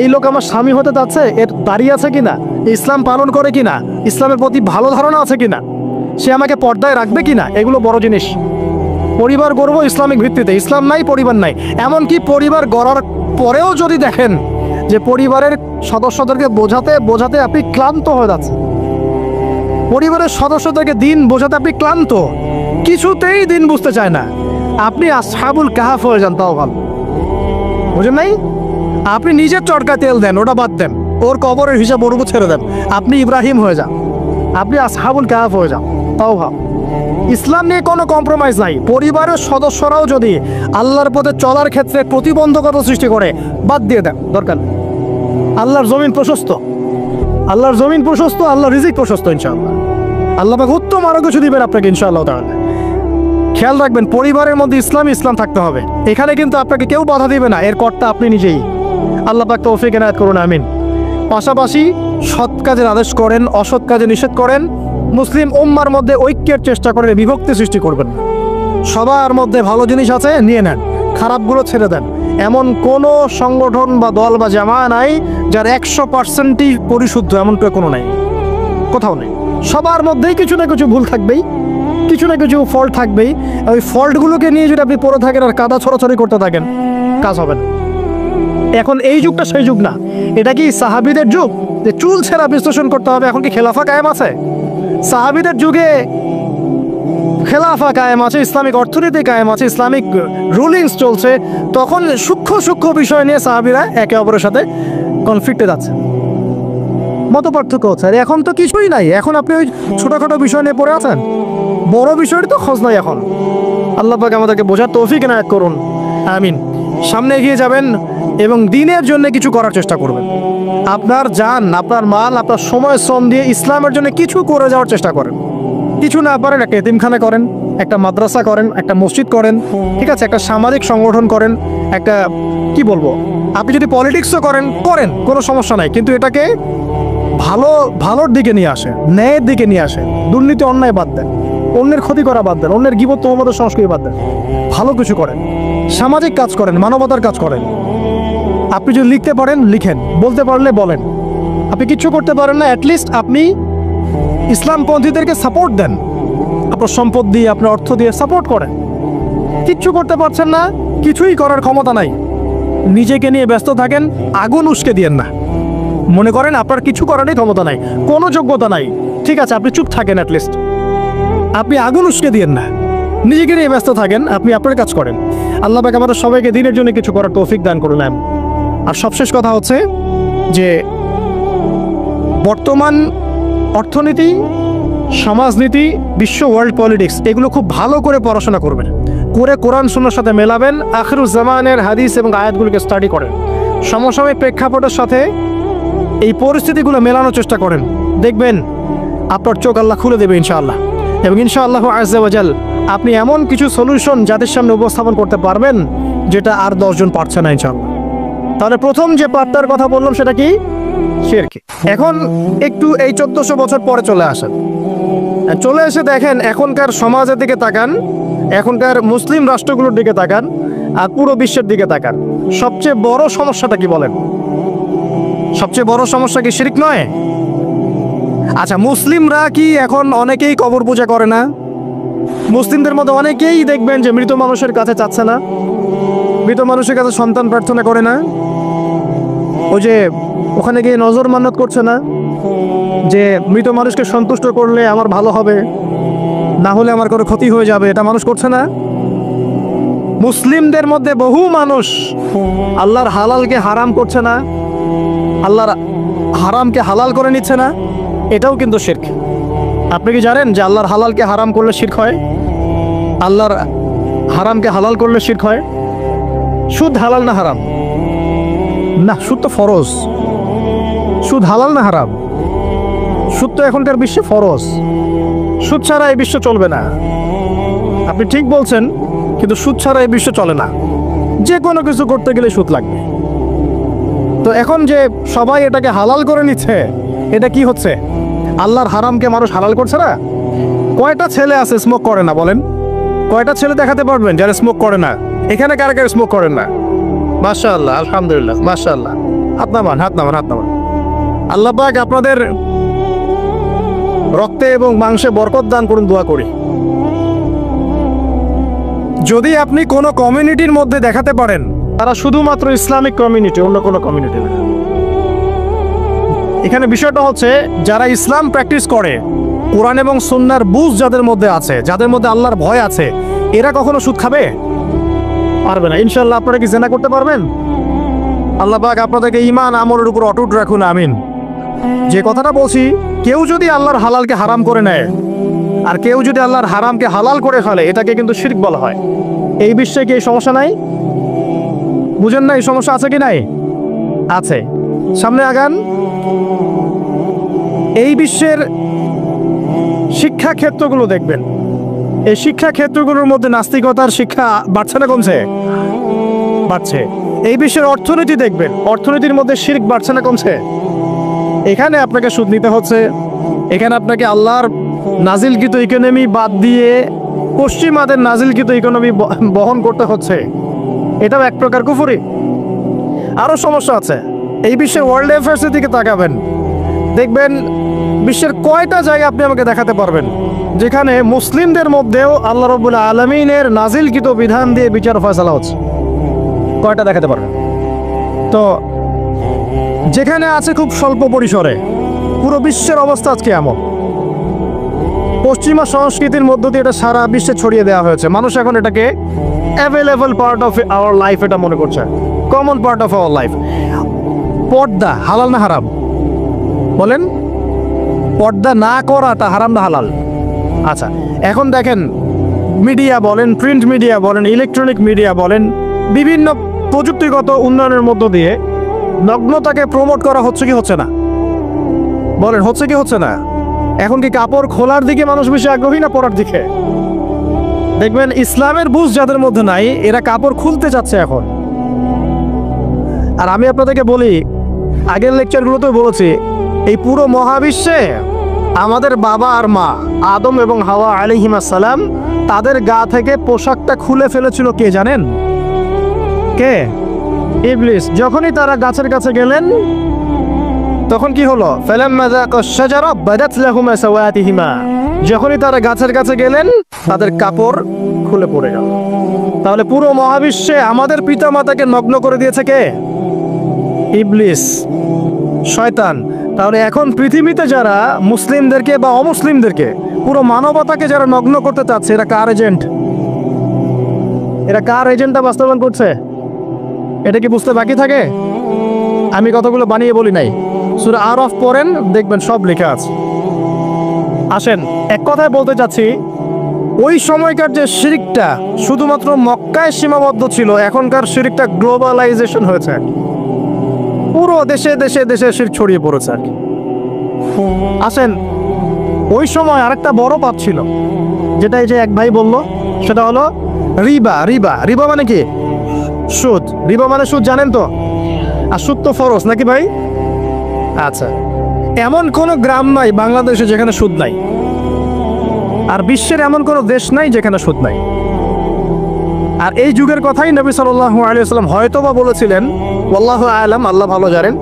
এই লোক আমার স্বামী হতে যাচ্ছে, এর দাঁড়িয়ে আছে কিনা, ইসলাম পালন করে কিনা, ইসলামের প্রতি ভালো ধারণা আছে কিনা, সে আমাকে পর্দায় রাখবে কিনা, এগুলো বড় জিনিস। পরিবার গড়ব ইসলামিক ভিত্তিতে, ইসলাম নাই পরিবার নাই। এমনকি পরিবার গড়ার পরেও যদি দেখেন যে পরিবারের সদস্যদেরকে বোঝাতে বোঝাতে আপনি ক্লান্ত হয়ে যাচ্ছে, পরিবারের সদস্যদেরকে দিন বোঝাতে আপনি ক্লান্ত, কিছুতেই দিন বুঝতে চায় না, আপনি আসহাবুল কাহাফ হয়ে যান, তাও ভালো। বুঝেন নাই? আপনি নিজের চটকা তেল দেন, ওটা বাদ দেন, ওর কবরের হিসাব ওর উপর ছেড়ে দেন, আপনি ইব্রাহিম হয়ে যান, আপনি আসহাবুল কাহাফ হয়ে যান, তাও ভাব। ইসলাম নিয়ে কোনো কম্প্রোমাইজ নাই। পরিবারের সদস্যরাও যদি আল্লাহর পথে চলার ক্ষেত্রে প্রতিবন্ধকতা সৃষ্টি করে, বাদ দিয়ে দেন, দরকার নেই। আল্লাহর জমিন প্রশস্ত, আল্লাহর জমিন প্রশস্ত, আল্লাহর রিজিক প্রশস্ত, ইনশাআল্লাহ। আল্লাহ পাক উত্তম আরো কিছু দিবেন আপনাকে, ইনশাআল্লাহ তাআলা। খেয়াল রাখবেন, পরিবারের মধ্যে ইসলাম থাকতে হবে। এখানে কিন্তু আপনাকে কেউ বাধা দিবে না, এর কর্তা আপনি নিজেই। আল্লাহ পাক তৌফিক এনায়েত করুন, আমিন। পাশাপাশি সৎ কাজের আদেশ করেন, অসৎ কাজে নিষেধ করেন। মুসলিম উম্মার মধ্যে ঐক্যের চেষ্টা করেন, বিভক্তি সৃষ্টি করবেন না। সবার মধ্যে ভালো জিনিস আছে, নিয়ে নেন, খারাপগুলো ছেড়ে দেন। এমন কোনো সংগঠন বা দল বা জামা নাই যার 100%ই পরিশুদ্ধ, এমনটা কোনো নাই, কোথাও নেই। সবার মধ্যেই কিছু না কিছু ভুল থাকবেই, কিছু না কিছু ফল্ট থাকবেই। ওই ফল্টগুলোকে নিয়ে যদি আপনি পড়ে থাকেন আর কাদা ছড়াছড়ি করতে থাকেন, কাজ হবে না। এখন এই যুগটা সেই যুগ না। এটা কি সাহাবীদের যুগ যে চুল ছেঁড়া বিশ্লেষণ করতে হবে? এখন কি খেলাফা কায়েম আছে? সাহাবীদের যুগে খেলাফা কায়েম আছে, ইসলামিক অর্থনীতি কায়েম আছে, ইসলামিক রুলিংস চলছে। তখন সূক্ষ্ম বিষয় নিয়ে সাহাবীরা একে অপরের সাথে কনফ্লিক্টে যাচ্ছে, মত পার্থক্য হচ্ছে। আর এখন তো কিছুই নাই। এখন আপনি ওই ছোটখাটো বিষয় নিয়ে পড়ে আছেন, বড় বিষয়টি তো খোঁজ নাই এখন। আল্লাহ পাক আমাদেরকে বোঝার তৌফিক এনায়েত করুন, আমিন। সামনে এগিয়ে যাবেন এবং দিনের জন্য কিছু করার চেষ্টা করবেন। আপনার জান, আপনার মাল, আপনার সময় শ্রম দিয়ে ইসলামের জন্য কিছু করে যাওয়ার চেষ্টা করেন। কিছু না পারেন, একটা এতিমখানা করেন, একটা মাদ্রাসা করেন, একটা মসজিদ করেন, ঠিক আছে, একটা সামাজিক সংগঠন করেন, একটা কি বলবো, আপনি যদি পলিটিক্সও করেন, কোনো সমস্যা নাই, কিন্তু এটাকে ভালোর দিকে নিয়ে আসে, ন্যায়ের দিকে নিয়ে আসে। দুর্নীতি অন্যায় বাদ দেন, অন্যের ক্ষতি করা বাদ দেন, অন্যের গীবত তহমতের সংস্কৃতি বাদ দেন, ভালো কিছু করেন, সামাজিক কাজ করেন, মানবতার কাজ করেন। আপনি যদি লিখতে পারেন লিখেন, বলতে পারলে বলেন। আপনি কিচ্ছু করতে পারেন না, অ্যাটলিস্ট আপনি ইসলামপন্থীদেরকে সাপোর্ট দেন, আপনার সম্পদ দিয়ে, আপনার অর্থ দিয়ে সাপোর্ট করেন। কিচ্ছু করতে পারছেন না, কিছুই করার ক্ষমতা নাই, নিজেকে নিয়ে ব্যস্ত থাকেন, আগুন উস্কে দিয়েন না। মনে করেন আপনার কিছু করারই ক্ষমতা নাই, কোনো যোগ্যতা নাই, ঠিক আছে, আপনি চুপ থাকেন, অ্যাটলিস্ট আপনি আগুন উস্কে দিয়েন না, নিজেকে নিয়ে ব্যস্ত থাকেন, আপনি আপনার কাজ করেন। আল্লাহ পাক আমাদের সবাইকে দিনের জন্য কিছু করার তৌফিক দান করুন। আর সবশেষ কথা হচ্ছে যে বর্তমান অর্থনীতি, সমাজনীতি, বিশ্ব ওয়ার্ল্ড পলিটিক্স, এগুলো খুব ভালো করে পড়াশোনা করবেন, করে কোরআন সুন্নাহর সাথে মেলাবেন, আখিরুজ জামানের হাদিস এবং আয়াতগুলোকে স্টাডি করেন, সমসাময়িক প্রেক্ষাপটের সাথে এই পরিস্থিতিগুলো মেলানোর চেষ্টা করেন। দেখবেন আপনার চোখ আল্লাহ খুলে দেবে ইনশাআল্লাহ। এবং ইনশাআল্লাহ আযজা ওয়া জাল আপনি এমন কিছু সলিউশন জাতির সামনে উপস্থাপন করতে পারবেন যেটা আর 10 জন পারছে না ইনশাআল্লাহ। তাহলে প্রথম যে পার্টটার কথা বললাম সেটা কি? শিরক। এখন একটু এই 1400 বছর পরে চলে আসেন, চলে এসে দেখেন এখনকার সমাজের দিকে তাকান, এখনকার মুসলিম রাষ্ট্রগুলোর দিকে তাকান, আর পুরো বিশ্বের দিকে তাকান। সবচেয়ে বড় সমস্যাটা কি বলেন? সবচেয়ে বড় সমস্যা কি শিরক নয়? আচ্ছা, মুসলিমরা কি এখন অনেকেই কবর পূজা করে না? মুসলিমদের মধ্যে অনেকেই দেখবেন যে মৃত মানুষের কাছে চাচ্ছে না, মৃত মানুষের কাছে সন্তান প্রার্থনা করে না, ওই যে ওখানে গিয়ে নজর মান্নত করছে না যে মৃত মানুষকে সন্তুষ্ট করলে আমার ভালো হবে, না হলে আমার কোনো ক্ষতি হয়ে যাবে, এটা মানুষ করছে না। মুসলিমদের মধ্যে বহু মানুষ আল্লাহর হালালকে হারাম করছে না, আল্লাহর হারামকে হালাল করে নিচ্ছে না, এটাও কিন্তু শিরক। আপনি কি জানেন যে আল্লাহর হালালকে হারাম করলে শিরক হয়? আল্লাহর হারামকে হালাল করলে শিরক হয়। সুদ হালাল না হারাম? না, সুদ তো ফরজ। সুদ হালাল না হারাম? সুদ তো এখনকার বিশ্বে ফরজ। সুদ ছাড়া এই বিশ্ব চলবে না। আপনি ঠিক বলছেন, কিন্তু সুদ ছাড়া এই বিশ্ব চলে না। যে কোনো কিছু করতে গেলে সুদ লাগবে। তো এখন যে সবাই এটাকে হালাল করে নিচ্ছে, এটা কি হচ্ছে? আল্লাহর হারামকে মানুষ হালাল করছে না। কয়টা ছেলে আছে স্মোক করে না বলেন? কয়টা ছেলে দেখাতে পারবেন যারা স্মোক করে না? এখানে কারা কারা স্মোক করেন না? মাশাআল্লাহ, আলহামদুলিল্লাহ, মাশাআল্লাহ। হাত নামান, হাত নামান, হাত নামান। আল্লাহ পাক আপনাদের রক্তে এবং মাংসে বরকত দান করুন, দোয়া করি। যদি আপনি কোনো কমিউনিটির মধ্যে দেখাতে পারেন তারা শুধুমাত্র ইসলামিক কমিউনিটি, অন্য কোনো কমিউনিটি না। এখানে বিষয়টা হচ্ছে যারা ইসলাম প্র্যাকটিস করে, কোরআন এবং সুন্নাহর বুঝ যাদের মধ্যে আছে, যাদের মধ্যে আল্লাহর ভয় আছে, এরা কখনো সুদ খাবে? পারবে না। ইনশাআল্লাহ আপনারা কি জিনা করতে পারবেন? আল্লাহ পাক আপনাদেরকে ঈমান আমলের উপর অটুট রাখুন, আমিন। যে কথাটা বলছি, কেউ যদি আল্লাহর হালালকে হারাম করে নেয় আর কেউ যদি আল্লাহর হারামকে হালাল করে ফেলে, এটাকে কিন্তু শিরক বলা হয়। এই বিশ্বে কি এই সমস্যা নাই? বুঝেন না এই সমস্যা আছে কি নাই? আছে। সামনে আগান। এই বিশ্বের শিক্ষা ক্ষেত্রগুলো দেখবেন, এই শিক্ষা ক্ষেত্রগুলোর মধ্যে নাস্তিকতার শিক্ষা বাড়ছে না কমছে? বাড়ছে। এই বিশ্বের অর্থনীতি দেখবেন, অর্থনীতির মধ্যে শিরক বাড়ছে না কমছে? এখানে আপনাকে সুদ নিতে হচ্ছে, এখানে আপনাকে আল্লাহর নাজিলকৃত ইকোনমি বাদ দিয়ে পশ্চিমাদের নাজিলকৃত ইকোনমি বহন করতে হচ্ছে। এটাও এক প্রকার কুফরি। আরও সমস্যা আছে। এই বিশ্বের ওয়ার্ল্ড অ্যাফেয়ার্সের দিকে তাকাবেন, দেখবেন বিশ্বের কয়টা জায়গা আপনি আমাকে দেখাতে পারবেন যেখানে মুসলিমদের মধ্যেও আল্লাহ রাব্বুল আলামিনের নাজিলকৃত বিধান দিয়ে বিচার ফয়সালা হচ্ছে? কয়টা দেখাতে পারবেন? তো যেখানে আছে খুব স্বল্প পরিসরে। পুরো বিশ্বের অবস্থা আজকে এমন। পশ্চিমা সংস্কৃতির মধ্য দিয়ে এটা সারা বিশ্বে ছড়িয়ে দেওয়া হয়েছে। মানুষ এখন এটাকে available part of our life এটা মনে করছে, common part of our life. পর্দা হালাল না হারাম? বলেন, পর্দা না করাটা হারাম না হালাল? আচ্ছা, এখন দেখেন, মিডিয়া বলেন, প্রিন্ট মিডিয়া বলেন, ইলেকট্রনিক মিডিয়া বলেন, বিভিন্ন প্রযুক্তিগত উন্নয়নের মধ্য দিয়ে নগ্নতাকে প্রমোট করা হচ্ছে কি হচ্ছে না? বলেন, হচ্ছে কি হচ্ছে না? এখন কি কাপড় খোলার দিকে মানুষ বেশি আগ্রহী না পরার দিকে? দেখবেন ইসলামের বুঝ যাদের মধ্যে নাই, এরা কাপড় খুলতে চাচ্ছে এখন। আর আমি আপনাদেরকে বলি, আগের লেকচারগুলোতেও বলেছি, এই পুরো মহাবিশ্বে আমাদের বাবা আর মা আদম এবং হাওয়া আলাইহিমুস সালাম, তাদের গা থেকে পোশাকটা খুলে ফেলেছিল কে জানেন? কে? ইবলিস। যখনই তারা গাছের কাছে গেলেন তখন কি হলো? ফালাম্মা যাকা শাজারা বাদাত লাহুমা সাওয়াতিহিমা। যখনই তারা গাছের কাছে গেলেন তাদের কাপড় খুলে পড়ে গেল। তাহলে পুরো মহাবিশ্বে আমাদের পিতামাতাকে নগ্ন করে দিয়েছে কে? ইবলিস, শয়তান। তাহলে এখন পৃথিবীতে যারা মুসলিমদেরকে বা অমুসলিমদেরকে, পুরো মানবতাকে যারা নগ্ন করতে চাচ্ছে, এরা কার এজেন্ট? এরা কার এজেন্টটা বাস্তবায়ন করছে? এটা কি বুঝতে বাকি থাকে? আমি কতগুলো বানিয়ে বলি নাই। সূরা আরাফ পড়েন, দেখবেন সব লেখা আছে। আসেন, এক কথায় বলতে চাচ্ছি, ওই সময়কার যে শিরকটা শুধুমাত্র মক্কায় সীমাবদ্ধ ছিল, এখনকার শিরকটা গ্লোবালাইজেশন হয়েছে। পুরো দেশে দেশে দেশে শিরক ছড়িয়ে পড়েছে আর কি। আসেন, ওই সময় আরেকটা বড় পাপ ছিল, যেটা এই যে এক ভাই বলল, সেটা হলো রিবা। রিবা, রিবা মানে কি? সুদ। রিবা মানে সুদ, জানেন তো? আর সুদ তো ফরজ নাকি ভাই? আচ্ছা, এমন কোনো গ্রাম নাই বাংলাদেশে যেখানে সুদ নাই, আর বিশ্বের এমন কোনো দেশ নাই যেখানে সুদ নাই। আর এই যুগের কথাই নবী সাল্লাল্লাহু আলাইহি ওয়াসাল্লাম হয়তোবা বলেছিলেন, আল্লাহু আ'লাম, আল্লাহ ভালো জানেন,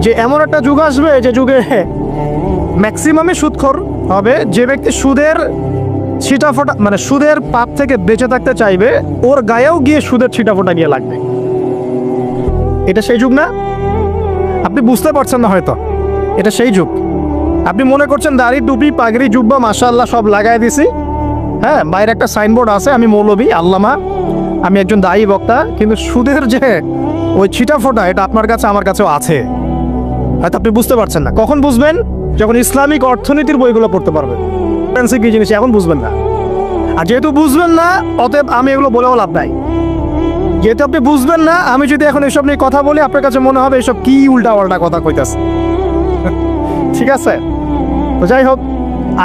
যে এমন একটা যুগ আসবে যে যুগে ম্যাক্সিমামই সুদখোর হবে। যে ব্যক্তি সুদের ছিটাফোটা, মানে সুদের পাপ থেকে বেঁচে থাকতে চাইবে, ওর গায়েও গিয়ে সুদের ছিটাফোটা গিয়ে লাগবে। এটা সেই যুগ না? আপনি বুঝতে পারছেন না হয়তো, এটা সেই যুগ। আপনি মনে করছেন দাড়ি, টুপি, পাগড়ি, জুব্বা মাশাআল্লাহ সব লাগাই দিছি, হ্যাঁ, বাইরে একটা সাইনবোর্ড আছে, আমি মৌলবী, আল্লামা, আমি একজন দায়ী বক্তা, কিন্তু সুদের যে ওই ছিটাফোটা, এটা আপনার কাছে আমার কাছেও আছে। হয়তো আপনি বুঝতে পারছেন না। কখন বুঝবেন? যখন ইসলামিক অর্থনীতির বইগুলো পড়তে পারবেন। কি জিনিস এখন বুঝবেন না। আর যেহেতু বুঝবেন না, অতএব আমি এগুলো বলেও লাভ নাই। যেহেতু আপনি বুঝবেন না, আমি যদি এখন এসব নিয়ে কথা বলি, আপনার কাছে মনে হবে এসব কি উল্টা পাল্টা কথা কইতাছে। ঠিক আছে, তো যাই হোক,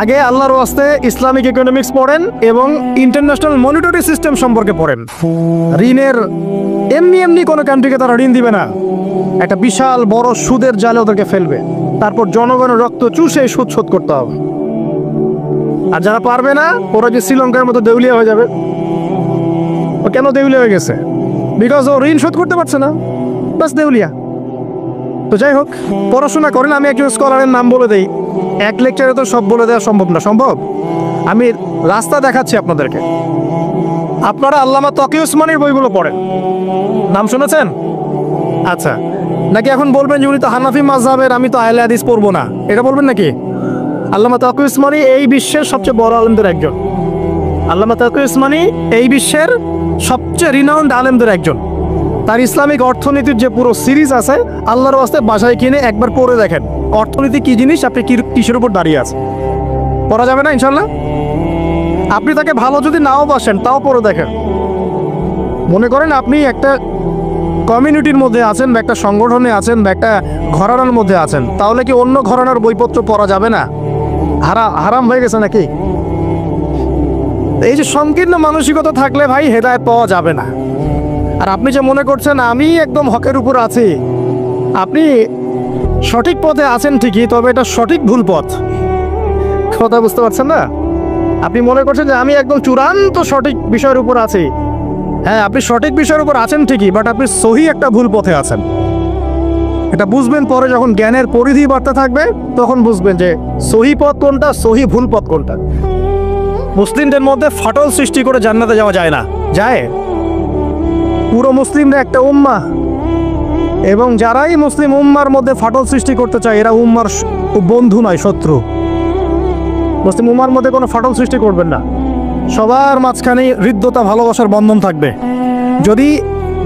আগে আল্লাহর ওয়াস্তে ইসলামিক ইকোনমিক্স পড়েন এবং ইন্টারন্যাশনাল মনিটরি সিস্টেম সম্পর্কে পড়েন। ঋণের এমনি এমনি কোনো কান্ট্রিকে তারা ঋণ দিবে না, একটা বিশাল বড় সুদের জালে ওদেরকে ফেলবে, তারপর জনগণের রক্ত চুষে সুদ শোধ করতে হবে। আর যারা পারবে না, ওরা যে শ্রীলঙ্কার মতো দেউলিয়া হয়ে যাবে। ও কেন দেউলিয়া হয়ে গেছে? বিকজ ও ঋণ শোধ করতে পারছে না, বাস দেউলিয়া। তো যাই হোক, পড়াশোনা করেন। আমি একজন স্কলারের নাম বলে দেই, এক লেকচারে তো সব বলে দেওয়া সম্ভব না। সম্ভব? আমি রাস্তা দেখাচ্ছি আপনাদেরকে। আপনারা আল্লামা তকি উসমানীর বইগুলো পড়েন, নাম শুনেছেন? আচ্ছা, নাকি এখন বলবেন যে উনি তো হানাফি মাযহাবের, আমি তো আহলে হাদিস পড়বো না, এটা বলবেন নাকি? আল্লামা তকি উসমানী এই বিশ্বের সবচেয়ে বড় আলেমদের একজন। আল্লামা তকি উসমানী এই বিশ্বের সবচেয়ে রিনাউন্ড আলেমদের একজন। তার ইসলামিক অর্থনীতির যে পুরো সিরিজ আছে, আল্লাহর ওয়াস্তে বাসায় কিনে একবার পড়ে দেখেন অর্থনীতি কি জিনিস, আপনি কিসের উপর দাঁড়িয়ে আছে। পড়া যাবে না ইনশাল্লাহ? আপনি তাকে ভালো যদি নাও বাসেন তাও পড়ে দেখেন। মনে করেন আপনি একটা কমিউনিটির মধ্যে আছেন বা একটা সংগঠনে আছেন বা একটা ঘরানার মধ্যে আছেন, তাহলে কি অন্য ঘরানার বইপত্র পড়া যাবে না? হারাম হয়ে গেছে নাকি? এই যে সংকীর্ণ মানসিকতা থাকলে ভাই হেদায়েত পাওয়া যাবে না। আর আপনি যে মনে করছেন আমি একদম হকের উপর আছি, আপনি সঠিক পথে আছেন ঠিকই, তবে এটা সঠিক ভুল পথ। কথা বুঝতে পারছেন না? আপনি মনে করছেন যে আমি একদম চূড়ান্ত সঠিক বিষয়ের উপর আছি। হ্যাঁ, আপনি সঠিক বিষয়ের উপর আছেন ঠিকই, বাট আপনি সহি একটা ভুল পথে আছেন। এটা বুঝবেন পরে, যখন জ্ঞানের পরিধি বাড়তে থাকবে তখন বুঝবেন যে সহি পথ কোনটা, সহি ভুল পথ কোনটা। মুসলিমদের মধ্যে ফাটল সৃষ্টি করে জান্নাতে যাওয়া যায় না। যায়? পুরো মুসলিমরা একটা উম্মাহ, এবং যারাই মুসলিম উম্মার মধ্যে ফাটল সৃষ্টি করতে চায় এরা উম্মার বন্ধু নয়, শত্রু। মুসলিম উম্মার মধ্যে কোনো ফাটল সৃষ্টি করবেন না। সবার মাঝখানে হৃদ্যতা, ভালোবাসার বন্ধন থাকবে। যদি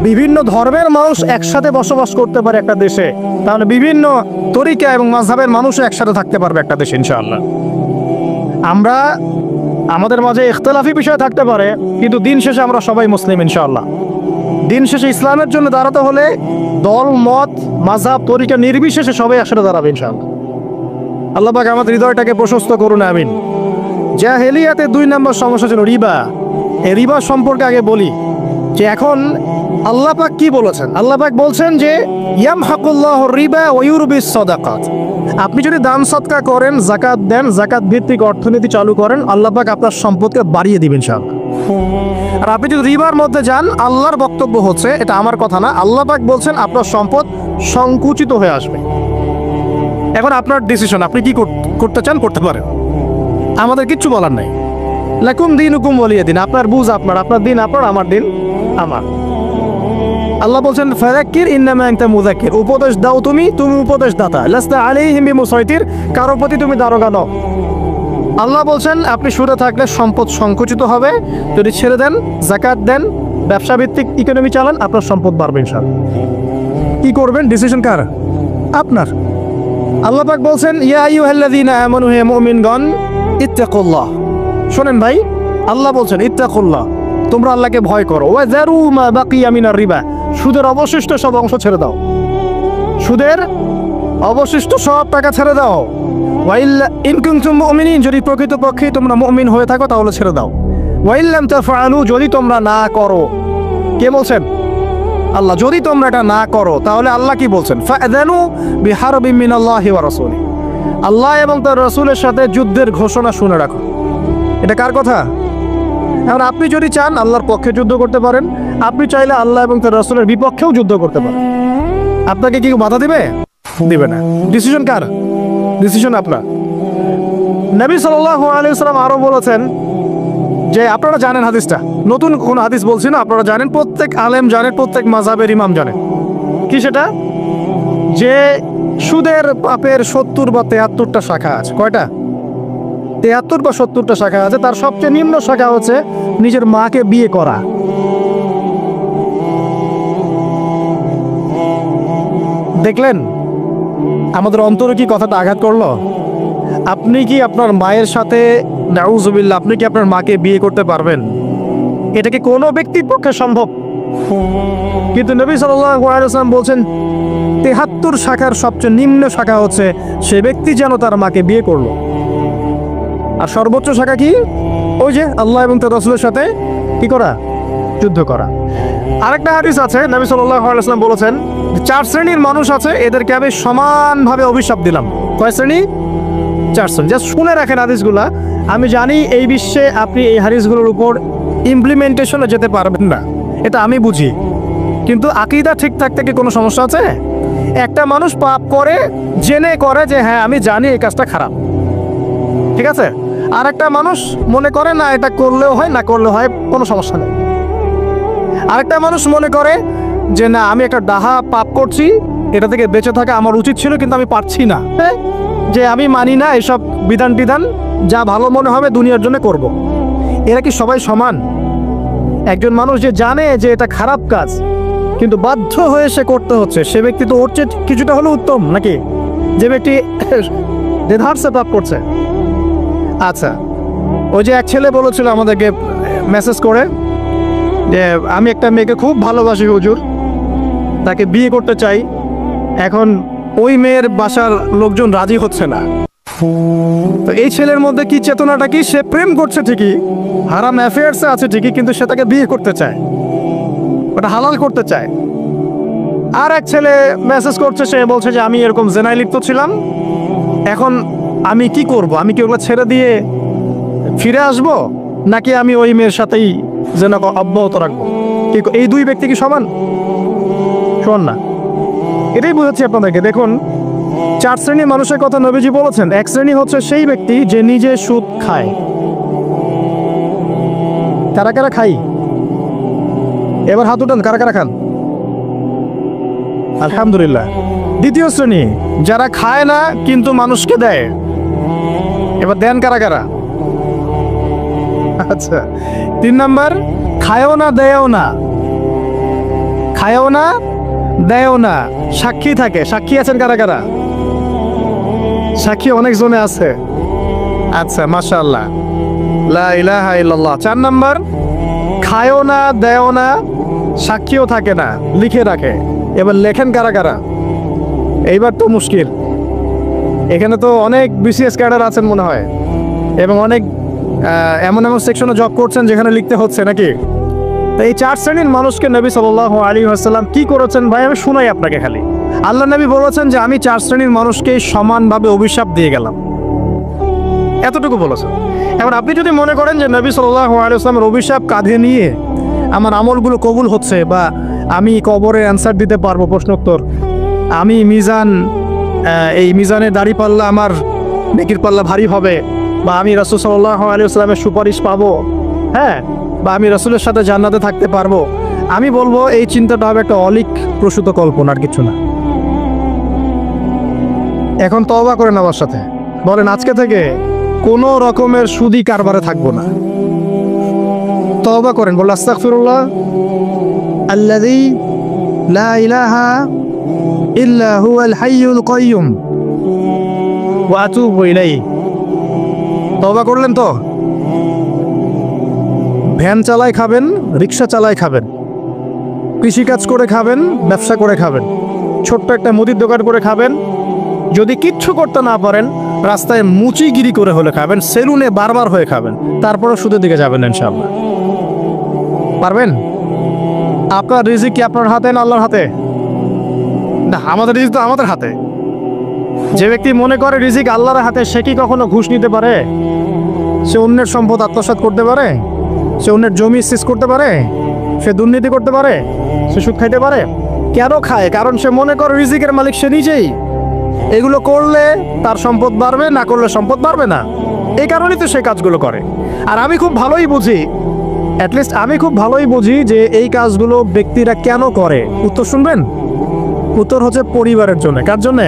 বিভিন্ন ধর্মের মানুষ একসাথে বসবাস করতে পারে একটা দেশে, তাহলে বিভিন্ন তরিকা এবং মাযহাবের মানুষও একসাথে থাকতে পারবে একটা দেশে ইনশাআল্লাহ। আমরা আমাদের মাঝে ইখতিলাফি বিষয় থাকতে পারে, কিন্তু দিন শেষে আমরা সবাই মুসলিম ইনশাআল্লাহ। দিন শেষে ইসলামের জন্য দাঁড়াতে হলে দল, মত, মাযহাব, তরিকা নির্বিশেষে সবাই একসাথে দাঁড়াবে ইনশাআল্লাহ। আল্লাহ পাক আমাদের হৃদয়টাকে প্রশস্ত করুন, আমিন। জাহেলিয়াতে 2 নম্বর সমস্যা ছিল রিবা। এই রিবা সম্পর্কে আগে বলি যে এখন আল্লাহ পাক কি বলেছেন। আল্লাহ পাক বলছেন যে ইয়ামহাকুল্লাহু রিবা ওয়া ইউরবিস সাদাকাত। আপনি যদি দান সদকা করেন, যাকাত দেন, যাকাত ভিত্তিক অর্থনীতি চালু করেন, আল্লাহ পাক আপনার সম্পদকে বাড়িয়ে দিবেন ইনশাআল্লাহ। আর আপনি যদি রিবার মধ্যে যান, আল্লাহর বক্তব্য হচ্ছে, এটা আমার কথা না, আল্লাহ পাক বলছেন আপনার সম্পদ সংকুচিত হয়ে আসবে। এখন আপনার ডিসিশন, আপনি কি করতে চান করতে পারেন, আমাদের কিচ্ছু বলার নাই। লাকুম দীনুকুম ওয়ালিয়া দিন, আপনার বুঝ আপনার, আপনার দিন আপনার, আমার দিন আমার। আল্লাহ বলছেন ফাযাক্কির ইন্নামা আনতা মুযাক্কির, উপদেশ দাও তুমি, তুমি উপদেশ দাতা। লাস্তা আলাইহিম বিমুসাইতির, কারো প্রতি তুমি দারোগা নও। আল্লাহ বলছেন আপনি সুদে থাকলে সম্পদ সংকুচিত হবে, যদি ছেড়ে দেন, যাকাত দেন, ব্যবসা ভিত্তিক ইকোনমি চালান, আপনার সম্পদ বাড়বে ইনশাআল্লাহ। কি করবেন, ডিসিশন কার? আপনার। আল্লাহ পাক বলছেন ইয়া আইয়ুহাল্লাযীনা আমানু, হে মুমিনগণ, ইত্তাকুল্লাহ। শোনেন ভাই, আল্লাহ বলছেন ইত্তাকুল্লাহ, তোমরা আল্লাহকে ভয় করো। ওয়া যারু মা বাকিয়া মিনার রিবা, সুদের অবশিষ্ট সব অংশ ছেড়ে দাও। সুদের অবশিষ্ট সব টাকা ছেড়ে দাও। ওয়া ইল্লা ইন কুনতুম মুমিনিন, যদি প্রকৃতপক্ষে তোমরা মুমিন হয়ে থাকো তাহলে ছেড়ে দাও। ওয়া ইল্লাম তাফআলু, যদি তোমরা না করো। কে বলছেন? আল্লাহ। যদি তোমরা এটা না করো তাহলে আল্লাহ কি বলছেন? ফাআযানু বিহারবিন মিনাল্লাহি ওয়া রাসূলিহি, আল্লাহ এবং তার রাসূলের সাথে যুদ্ধের ঘোষণা শুনে রাখো। এটা কার কথা? এখন আপনি যদি চান আল্লাহর পক্ষে যুদ্ধ করতে পারেন, আপনি চাইলে আল্লাহ এবং তার রাসূলের বিপক্ষেও যুদ্ধ করতে পারেন। আপনাকে কি বাধা দিবে? দিবে না। ডিসিশন কার? ডিসিশন আপনার। নবী সাল্লাল্লাহু আলাইহি ওয়াসাল্লাম আরো বলেছেন যে, আপনারা জানেন হাদিসটা, নতুন কোন হাদিস বলছি না, আপনারা জানেন, প্রত্যেক আলেম জানেন, প্রত্যেক মাযহাবের ইমাম জানেন। কি সেটা? যে সুদের পাপের 70 বা 73টা শাখা আছে। কয়টা? 73 বা 70টা শাখা আছে। তার সবচেয়ে নিম্ন শাখা হচ্ছে নিজের মাকে বিয়ে করা। দেখলেন আমাদের অন্তরে কি কথাটা আঘাত করলো? আপনি কি আপনার মায়ের সাথে, নাউজুবিল্লাহ, আপনি কি আপনার মাকে বিয়ে করতে পারবেন? এটা কি কোনো ব্যক্তির পক্ষে সম্ভব? কিন্তু নবী সাল্লাল্লাহু আলাইহি ওয়াসাল্লাম বলছেন 73 শাখার সবচেয়ে নিম্ন শাখা হচ্ছে সে ব্যক্তি যেন তার মাকে বিয়ে করলো। আর সর্বোচ্চ শাখা কি? ওই যে আল্লাহ এবং তার রাসূলের সাথে কি করা? যুদ্ধ করা। আরেকটা হাদিস আছে, নবী সাল্লাল্লাহু আলাইহি ওয়াসাল্লাম বলেছেন 4 শ্রেণীর মানুষ আছে, এদেরকে আমি সমানভাবে অভিশাপ দিলাম। কয় শ্রেণী? 4 শ্রেণী। জাস্ট শুনে রাখেন হাদিসগুলা। আমি জানি এই বিশ্বে আপনি এই হাদিসগুলোর উপর ইমপ্লিমেন্টেশনে যেতে পারবেন না, এটা আমি বুঝি, কিন্তু আকীদা ঠিক থাকতে কি কোনো সমস্যা আছে? একটা মানুষ পাপ করে, জেনে করে যে হ্যাঁ আমি জানি এই কাজটা খারাপ, ঠিক আছে? আর একটা মানুষ মনে করে না এটা করলেও হয়, না করলেও হয়, কোনো সমস্যা নেই। আরেকটা মানুষ মনে করে যে না আমি একটা ডাহা পাপ করছি, এটা থেকে বেঁচে থাকা আমার উচিত ছিল কিন্তু আমি পারছি না, যে আমি মানি না এসব বিধান টিধান, যা ভালো মনে হবে দুনিয়ার জন্য করব। এরা কি সবাই সমান? একজন মানুষ যে জানে যে এটা খারাপ কাজ, কিন্তু বাধ্য হয়ে সে করতে হচ্ছে, সে ব্যক্তি তো ওর চেয়ে কিছুটা হলেও উত্তম নাকি, যে ব্যক্তি দেধারসে পাপ করছে। আচ্ছা, ওই যে এক ছেলে বলেছিল আমাদেরকে মেসেজ করে যে আমি একটা মেয়েকে খুব ভালোবাসি হুজুর, তাকে বিয়ে করতে চাই, এখন ওই মেয়ের বাসার লোকজন রাজি হচ্ছে না। তো এই ছেলের মধ্যে কি চেতনাটা কি, সে প্রেম করছে ঠিকই, হারাম অ্যাফেয়ার্সে আছে ঠিকই, কিন্তু সে তাকে বিয়ে করতে চায়, ওটা হালাল করতে চায়। আর এক ছেলে মেসেজ করছে, সে বলছে যে আমি এরকম জেনায় লিপ্ত ছিলাম, এখন আমি কি করব, আমি কি ওগুলো ছেড়ে দিয়ে ফিরে আসব, নাকি আমি ওই মেয়ের সাথেই যেন অব্যাহত রাখবো? কি এই দুই ব্যক্তি কি সমান? সমান না। এটাই বুঝাচ্ছি আপনাদেরকে। দেখুন, 4 শ্রেণীর মানুষের কথা নবীজি বলেছেন। এক শ্রেণী হচ্ছে সেই ব্যক্তি যে নিজে সুদ খায়। কারা কারা খাই? এবার হাত উঠান, কারা কারা খান? আলহামদুলিল্লাহ। দ্বিতীয় শ্রেণী যারা খায় না কিন্তু মানুষকে দেয়। এবার দেন কারা কারা? আচ্ছা। 3 নাম্বার, খায়ও না দেয়ও না, খায়ও না দেয়ও না, সাক্ষী থাকে। সাক্ষী আছেন কারা কারা? সাক্ষী অনেক জনে আছে। আচ্ছা, মাশাআল্লাহ, লা ইলাহা ইল্লাল্লাহ। 4 নাম্বার, খায়ও না দেয়ও না, সাক্ষীও থাকে না, লিখে রাখে। এবার লেখেন কারা কারা? এইবার তো মুশকিল। এখানে তো অনেক বিসিএস ক্যাডার আছেন মনে হয়, এবং অনেক এমন এমন সেকশনে জব করছেন যেখানে লিখতে হচ্ছে নাকি। তো এই 4 শ্রেণীর মানুষকে নবী সাল্লাল্লাহু আলাইহি ওয়াসাল্লাম কি করেছেন ভাই, আমি শুনাই আপনাকে খালি। আল্লাহ নবী বলেছেন যে আমি 4 শ্রেণীর মানুষকে সমানভাবে অভিশাপ দিয়ে গেলাম, এতটুকু বলেছেন। এবার আপনি যদি মনে করেন যে নবী সাল্লাল্লাহু আলাইহি ওয়াসাল্লামের অভিশাপ কাঁধে নিয়ে আমার আমলগুলো কবুল হচ্ছে, বা আমি কবরে অ্যান্সার দিতে পারবো প্রশ্নোত্তর, আমি এই মিজানের দাড়ি পাল্লা আমার নেকির পাল্লা ভারী হবে, বা আমি রাসূল সাল্লাল্লাহু আলাইহি ওয়াসাল্লামের সুপারিশ পাবো, হ্যাঁ, বা আমি রাসূলের সাথে জান্নাতে থাকতে পারবো, আমি বলবো এই চিন্তাটা হবে একটা অলিক প্রসূত কল্পনা, আর কিছু না। এখন তওবা করেন আমার সাথে, বলেন আজকে থেকে কোনো রকমের সুদি কারবারে থাকবো না। তওবা করেন, বলেন আস্তাগফিরুল্লাহ আল্লাযী লা ইলাহা ইল্লা হুয়াল হাইয়ুল কাইয়্যুম ওয়া আতুবু ইলাইহি। তওবা করলেন তো? ভ্যান চালায় খাবেন, রিক্সা চালায় খাবেন, কৃষিকাজ করে খাবেন, ব্যবসা করে খাবেন, ছোট্ট একটা মুদির দোকান করে খাবেন, যদি কিচ্ছু করতে না পারেন রাস্তায় মুচিগিরি করে হলে খাবেন, সেলুনে বারবার হয়ে খাবেন, তারপরে সুদের দিকে যাবেন ইনশাআল্লাহ। পারবেন? আপনার রিজিক কি আপনার হাতে না আল্লাহর হাতে? না, আমাদের রিজিক তো আমাদের হাতে। যে ব্যক্তি মনে করে রিজিক আল্লাহর হাতে, সে কি কখনো ঘুষ নিতে পারে? সে অন্যের সম্পদ আত্মসাৎ করতে পারে? সে অন্যের জমি সিজ করতে পারে? সে দুর্নীতি করতে পারে? সে সুদ খাইতে পারে? কেন খায়? কারণ সে মনে করে রিজিকের মালিক সে নিজেই। এগুলো করলে তার সম্পদ বাড়বে, না করলে সম্পদ বাড়বে না, এই কারণেই তো সে কাজগুলো করে। আর আমি খুব ভালোই বুঝি, অ্যাটলিস্ট আমি খুব ভালোই বুঝি যে এই কাজগুলো ব্যক্তিরা কেন করে। উত্তর শুনবেন? উত্তর হচ্ছে পরিবারের জন্য। কার জন্য?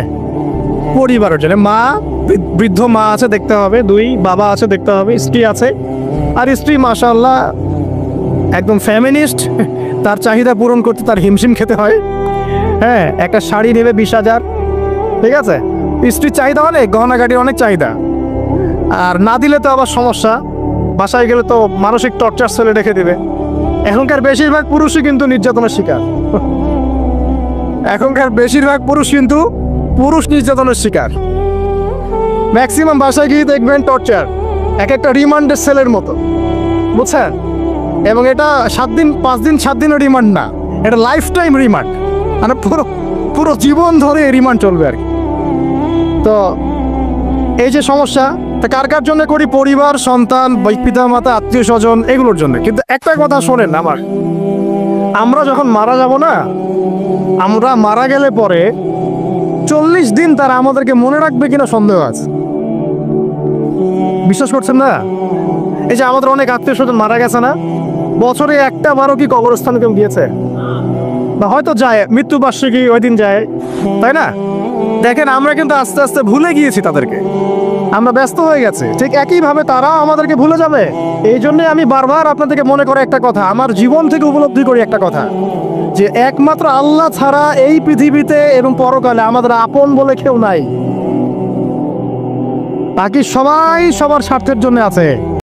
পরিবারের জন্য। মা, বৃদ্ধ মা আছে দেখতে হবে, 2 বাবা আছে দেখতে হবে, স্ত্রী আছে, আর স্ত্রী মাশাআল্লাহ একদম ফেমিনিস্ট, তার চাহিদা পূরণ করতে তার হিমশিম খেতে হয়। হ্যাঁ, একটা শাড়ি নেবে 20,000, ঠিক আছে, স্ত্রীর চাহিদা অনেক, গহনাগাটির অনেক চাহিদা, আর না দিলে তো আবার সমস্যা, বাসায় গেলে তো মানসিক টর্চার সেলে রেখে দিবে। এখনকার বেশিরভাগ পুরুষই কিন্তু নির্যাতনের শিকার। এখনকার বেশিরভাগ পুরুষ কিন্তু নির্যাতনের শিকার। ম্যাক্সিমাম বাসায় গিয়ে দেখবেন টর্চার, এক একটা রিমান্ডের সেলের মতো, বুঝছেন? এবং এটা 7 দিন 5 দিন 7 দিনের রিমান্ড না, এটা লাইফ টাইম রিমান্ড, মানে পুরো জীবন ধরে রিমান্ড চলবে আর কি। তো এই যে সমস্যা, তা কার কার জন্য করি? পরিবার, সন্তান, পিতা মাতা, আত্মীয় স্বজন, এগুলোর জন্য। কিন্তু একটা কথা শোনেন আমার, আমরা যখন মারা যাব না, আমরা মারা গেলে পরে 40 দিন তারা আমাদেরকে মনে রাখবে কিনা সন্দেহ আছে। বিশ্বাস করছেন না? এই যে আমাদের অনেক আত্মীয় স্বজন মারা গেছে না, বছরে একটা বারও কি কবরস্থানে কেউ গিয়েছে? বা হয়তো যায়, মৃত্যুবার্ষিকী ওই দিন যায়, তাই না? দেখেন, আমরা কিন্তু আস্তে আস্তে ভুলে গিয়েছি তাদেরকে, আমরা ব্যস্ত হয়ে গেছে। ঠিক একইভাবে তারাও আমাদেরকে ভুলে যাবে। এই জন্যে আমি বারবার আপনাদেরকে মনে করে একটা কথা, আমার জীবন থেকে উপলব্ধি করি একটা কথা, যে একমাত্র আল্লাহ ছাড়া এই পৃথিবীতে এবং পরকালে আমাদের আপন বলে কেউ নাই। বাকি সবাই সবার স্বার্থের জন্য আছে।